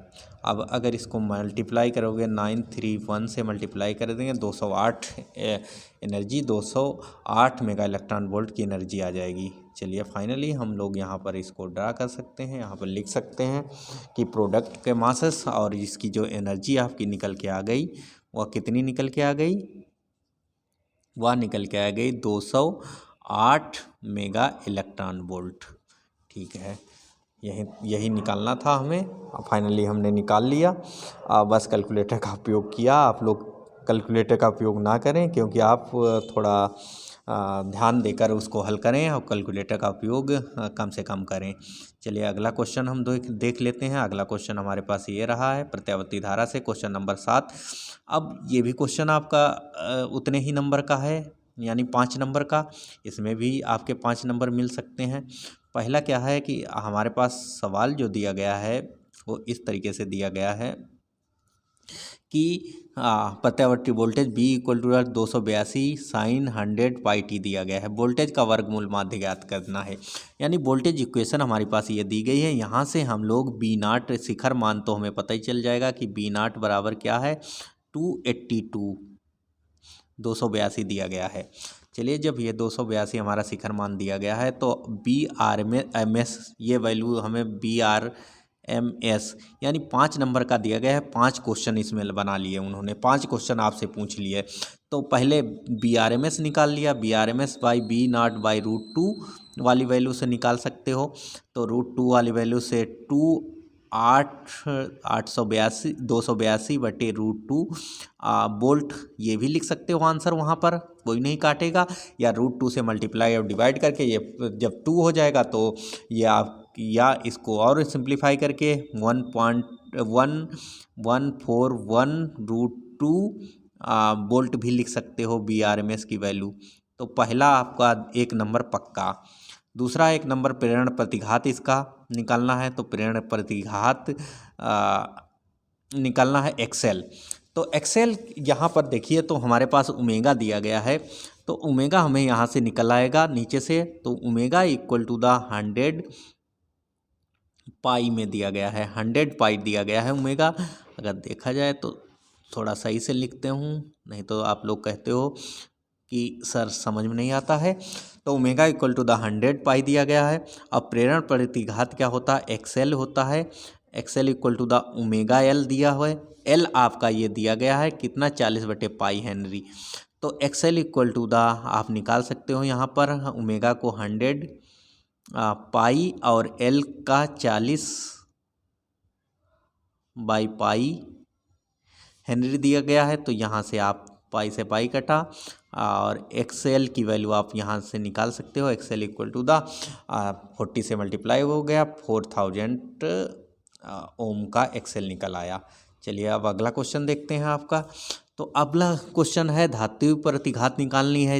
अब अगर इसको मल्टीप्लाई करोगे 931 से मल्टीप्लाई कर देंगे 208 एनर्जी 208 मेगा इलेक्ट्रॉन वोल्ट की एनर्जी आ जाएगी। चलिए फाइनली हम लोग यहाँ पर इसको ड्रा कर सकते हैं, यहाँ पर लिख सकते हैं कि प्रोडक्ट के मासेस और इसकी जो एनर्जी आपकी निकल के आ गई वह कितनी निकल के आ गई, वह निकल के आ गई 208 मेगा इलेक्ट्रॉन वोल्ट। ठीक है, यही निकालना था हमें, फाइनली हमने निकाल लिया। बस कैलकुलेटर का उपयोग किया। आप लोग कैलकुलेटर का उपयोग ना करें क्योंकि आप थोड़ा ध्यान देकर उसको हल करें और कैलकुलेटर का उपयोग कम से कम करें। चलिए अगला क्वेश्चन हम देख लेते हैं। अगला क्वेश्चन हमारे पास ये रहा है प्रत्यावर्ती धारा से, क्वेश्चन नंबर 7। अब ये भी क्वेश्चन आपका उतने ही नंबर का है, यानी 5 नंबर का। इसमें भी आपके 5 नंबर मिल सकते हैं। पहला क्या है कि हमारे पास सवाल जो दिया गया है वो इस तरीके से दिया गया है कि प्रत्यावर्ती voltage B equal to 282 sine 100 pi t दिया गया है। वोल्टेज का वर्गमूल माध्य ज्ञात करना है। यानी वोल्टेज इक्वेशन हमारी पास ये दी गई है। यहाँ से हम लोग बी नाट शिखर मान तो हमें पता ही चल जाएगा कि बी नाट बराबर क्या है, 282 282 दिया गया है। चलिए, जब ये 282 हमारा शिखर मान दिया गया है तो BRMS ये वैल्यू हमें BRMS यानी 5 नंबर का दिया गया है। 5 क्वेश्चन इसमें बना लिए उन्होंने, 5 क्वेश्चन आपसे पूछ लिए। तो पहले BRMS निकाल लिया, BRMS by B naught by √2 वाली वैल्यू से निकाल सकते हो। तो √2 वाली वैल्यू से 282 बटे √2 बोल्ट ये भी लिख सकते हो आंसर, वहाँ पर कोई नहीं काटेगा। या √2 से मल्टीप्लाई और डिवाइड करके ये जब 2 हो जाएगा तो ये आप या इसको और सिंप्लीफाई करके 1.1141√2 बोल्ट भी लिख सकते हो BRMS की वैल्यू। तो पहला आपका 1 नंबर पक्का। दूसरा 1 नंबर प्रेरण प्रतिघात इसका निकालना है। तो प्रेरण प्रतिघात निकालना है XL। तो XL यहाँ पर देखिए तो हमारे पास ओमेगा दिया गया है। तो ओमेगा हमें यहाँ से निकल आएगा नीचे से। तो ओमेगा इक्वल टू द 100 पाई में दिया गया है, 100 पाई दिया गया है ओमेगा। अगर देखा जाए तो थोड़ा सही से लिखते हूँ, नहीं तो आप लोग कहते हो कि सर समझ में नहीं आता है। तो ओमेगा इक्वल टू द 100 पाई दिया गया है। अब प्रेरण प्रतिघात क्या होता है, XL होता है। XL equal to the omega L दिया हुआ है। L आपका ये दिया गया है कितना, 40 बटे पाई हेनरी। तो XL इक्वल टू द आप निकाल सकते हो यहाँ पर ओमेगा को 100 पाई और L का 40 बाई पाई हेनरी दिया गया है। तो यहाँ से आप पाई से पाई कटा और XL की वैल्यू आप यहाँ से निकाल सकते हो। XL इक्वल टू द 40 से मल्टीप्लाई हो गया, 4000 ओम का XL निकल आया। चलिए अब अगला क्वेश्चन देखते हैं आपका। तो अगला क्वेश्चन है धातु प्रतिघात निकालनी है।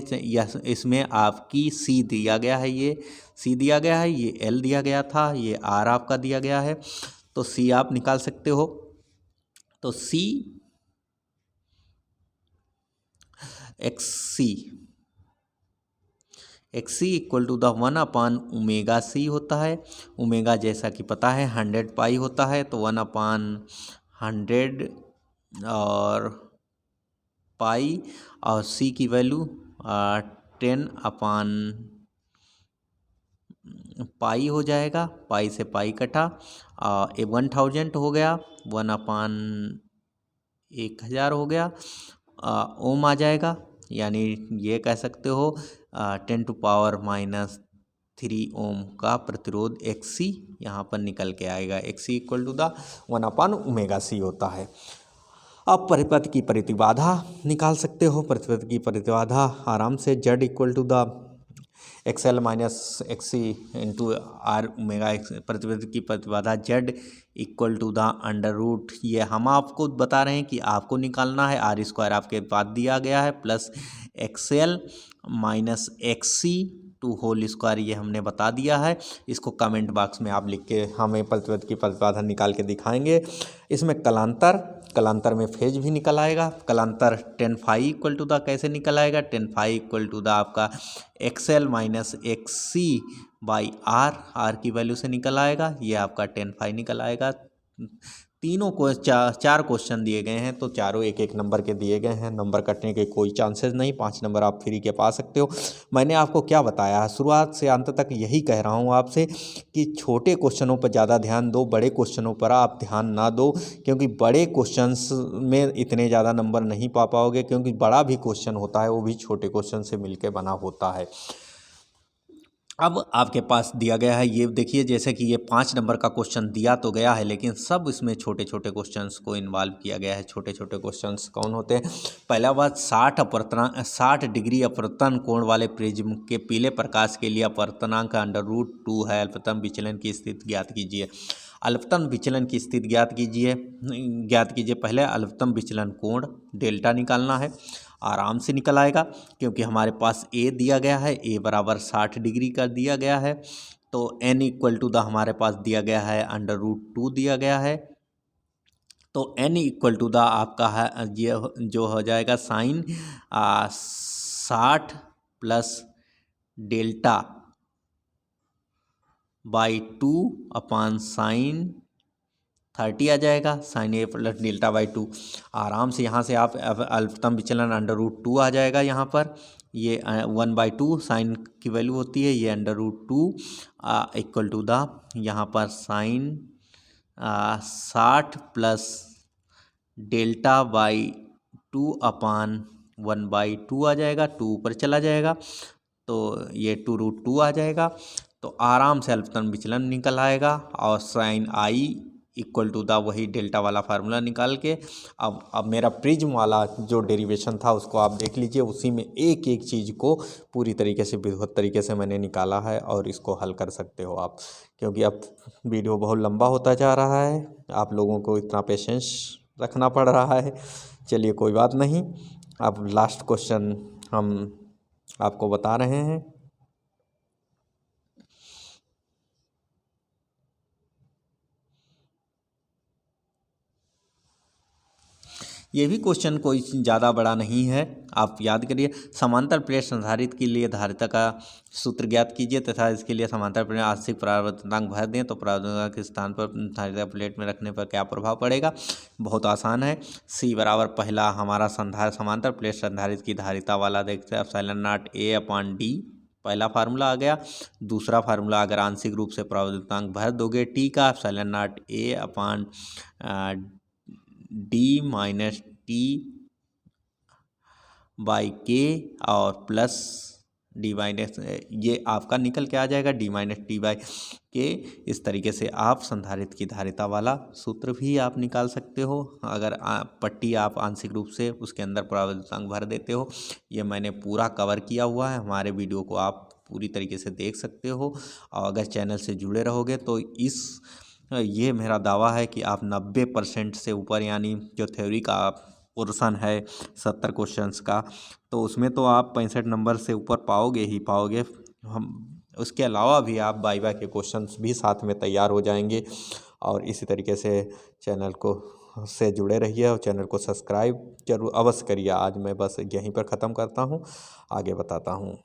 इसमें आपकी C दिया गया है, ये C दिया गया है, ये L दिया गया था, ये R आपका दिया गया है। तो C आप निकाल सकते हो। तो XC इक्वल टू द 1/ओमेगा C होता है। ओमेगा जैसा कि पता है 100 पाई होता है। तो 1/100 और पाई और C की वैल्यू 10 पाई हो जाएगा। पाई से पाई कटा 1000 हो गया, 1/1000 हो गया, ओम आ जाएगा। यानी ये कह सकते हो 10⁻³ ओम का प्रतिरोध XC यहाँ पर निकल के आएगा। XC इक्वल टू द 1/ओमेगा C होता है। अब परिपथ की प्रतिबाधा निकाल सकते हो। परिपथ की प्रतिबाधा आराम से Z equal to the XL minus XC into R omega प्रतिपथ की प्रतिबाधा Z इक्वल टू द √ ये हम आपको बता रहे हैं कि आपको निकालना है। R² आपके पास दिया गया है plus XL minus XC to whole square ये हमने बता दिया है। इसको कमेंट बॉक्स में आप लिख के हमें प्रतिपथ की प्रतिबाधा निकाल के दिखाएंगे। इसमें कलांतर में फेज भी निकल आएगा। कलांतर 10 फाई इक्वल टू द कैसे निकल आएगा, 10 फाई इक्वल टू द आपका XL minus XC by R की वैल्यू से निकल आएगा। ये आपका 10 फाई निकल आएगा। तीनों को 4 क्वेश्चन दिए गए हैं तो चारों 1-1 नंबर के दिए गए हैं। नंबर कटने के कोई चांसेस नहीं, 5 नंबर आप फ्री के पा सकते हो। मैंने आपको क्या बताया है, शुरुआत से अंत तक यही कह रहा हूँ आपसे कि छोटे क्वेश्चनों पर ज़्यादा ध्यान दो, बड़े क्वेश्चनों पर आप ध्यान ना दो। क्योंकि बड़े क्वेश्चंस में इतने ज़्यादा नंबर नहीं पा पाओगे, क्योंकि बड़ा भी क्वेश्चन होता है वो भी छोटे क्वेश्चन से मिलकर बना होता है। अब आपके पास दिया गया है, ये देखिए जैसे कि ये 5 नंबर का क्वेश्चन दिया तो गया है, लेकिन सब इसमें छोटे छोटे क्वेश्चंस को इन्वॉल्व किया गया है। छोटे छोटे क्वेश्चंस कौन होते हैं, पहला बात 60 डिग्री अपवर्तन कोण वाले प्रिज्म के पीले प्रकाश के लिए अपवर्तनांक √2 है। अल्पतम विचलन की स्थिति ज्ञात कीजिए। अल्पतम विचलन की स्थिति ज्ञात कीजिए। पहले अल्पतम विचलन कोण डेल्टा निकालना है, आराम से निकल आएगा क्योंकि हमारे पास A दिया गया है, A बराबर 60 डिग्री का दिया गया है। तो N इक्वल टू द हमारे पास दिया गया है √2 दिया गया है। तो n इक्वल टू द आपका है ये जो हो जाएगा साइन 60 प्लस डेल्टा बाई 2 अपान साइन 30 आ जाएगा। Sine A plus delta by 2 आराम से यहाँ से आप अल्पतम विचलन √2 आ जाएगा। यहाँ पर ये 1/2 साइन की वैल्यू होती है, ये √2 इक्वल टू द यहाँ पर साइन 60 प्लस डेल्टा बाई 2 अपान 1/2 आ जाएगा। 2 ऊपर चला जाएगा तो ये 2√2 आ जाएगा। तो आराम से अल्पतम विचलन निकल आएगा। और sine i equal to the वही डेल्टा वाला फार्मूला निकाल के अब मेरा प्रिज्म वाला जो डेरिवेशन था उसको आप देख लीजिए। उसी में एक एक चीज़ को पूरी तरीके से विधिवत तरीके से मैंने निकाला है और इसको हल कर सकते हो आप, क्योंकि अब वीडियो बहुत लंबा होता जा रहा है, आप लोगों को इतना पेशेंस रखना पड़ रहा है। चलिए कोई बात नहीं, अब लास्ट क्वेश्चन हम आपको बता रहे हैं। ये भी क्वेश्चन कोई ज़्यादा बड़ा नहीं है, आप याद करिए। समांतर प्लेट संधारित्र के लिए धारिता का सूत्र ज्ञात कीजिए तथा इसके लिए समांतर प्लेट आंशिक परावर्तनांक भर दें तो परावर्तनांक के स्थान पर धारिता प्लेट में रखने पर क्या प्रभाव पड़ेगा। बहुत आसान है। C बराबर पहला हमारा समांतर प्लेट संधारित्र की धारिता वाला देखते हैं ε0A/d, पहला फार्मूला आ गया। दूसरा फार्मूला अगर आंशिक रूप से परावर्तनांक भर दोगे टी का ε0A/d-t/k और प्लस d माइनस ये आपका निकल के आ जाएगा d-t/k। इस तरीके से आप संधारित्र की धारिता वाला सूत्र भी आप निकाल सकते हो अगर पट्टी आप आंशिक रूप से उसके अंदर परावर्तनांक भर देते हो। ये मैंने पूरा कवर किया हुआ है, हमारे वीडियो को आप पूरी तरीके से देख सकते हो। और अगर चैनल से जुड़े रहोगे तो ये मेरा दावा है कि आप 90% से ऊपर, यानी जो थ्योरी का पोर्शन है 70 क्वेश्चंस का, तो उसमें तो आप 65 नंबर से ऊपर पाओगे ही पाओगे। हम उसके अलावा भी आप वाइवा के क्वेश्चंस भी साथ में तैयार हो जाएंगे। और इसी तरीके से चैनल को से जुड़े रहिए और चैनल को सब्सक्राइब जरूर अवश्य करिए। आज मैं बस यहीं पर ख़त्म करता हूँ, आगे बताता हूँ।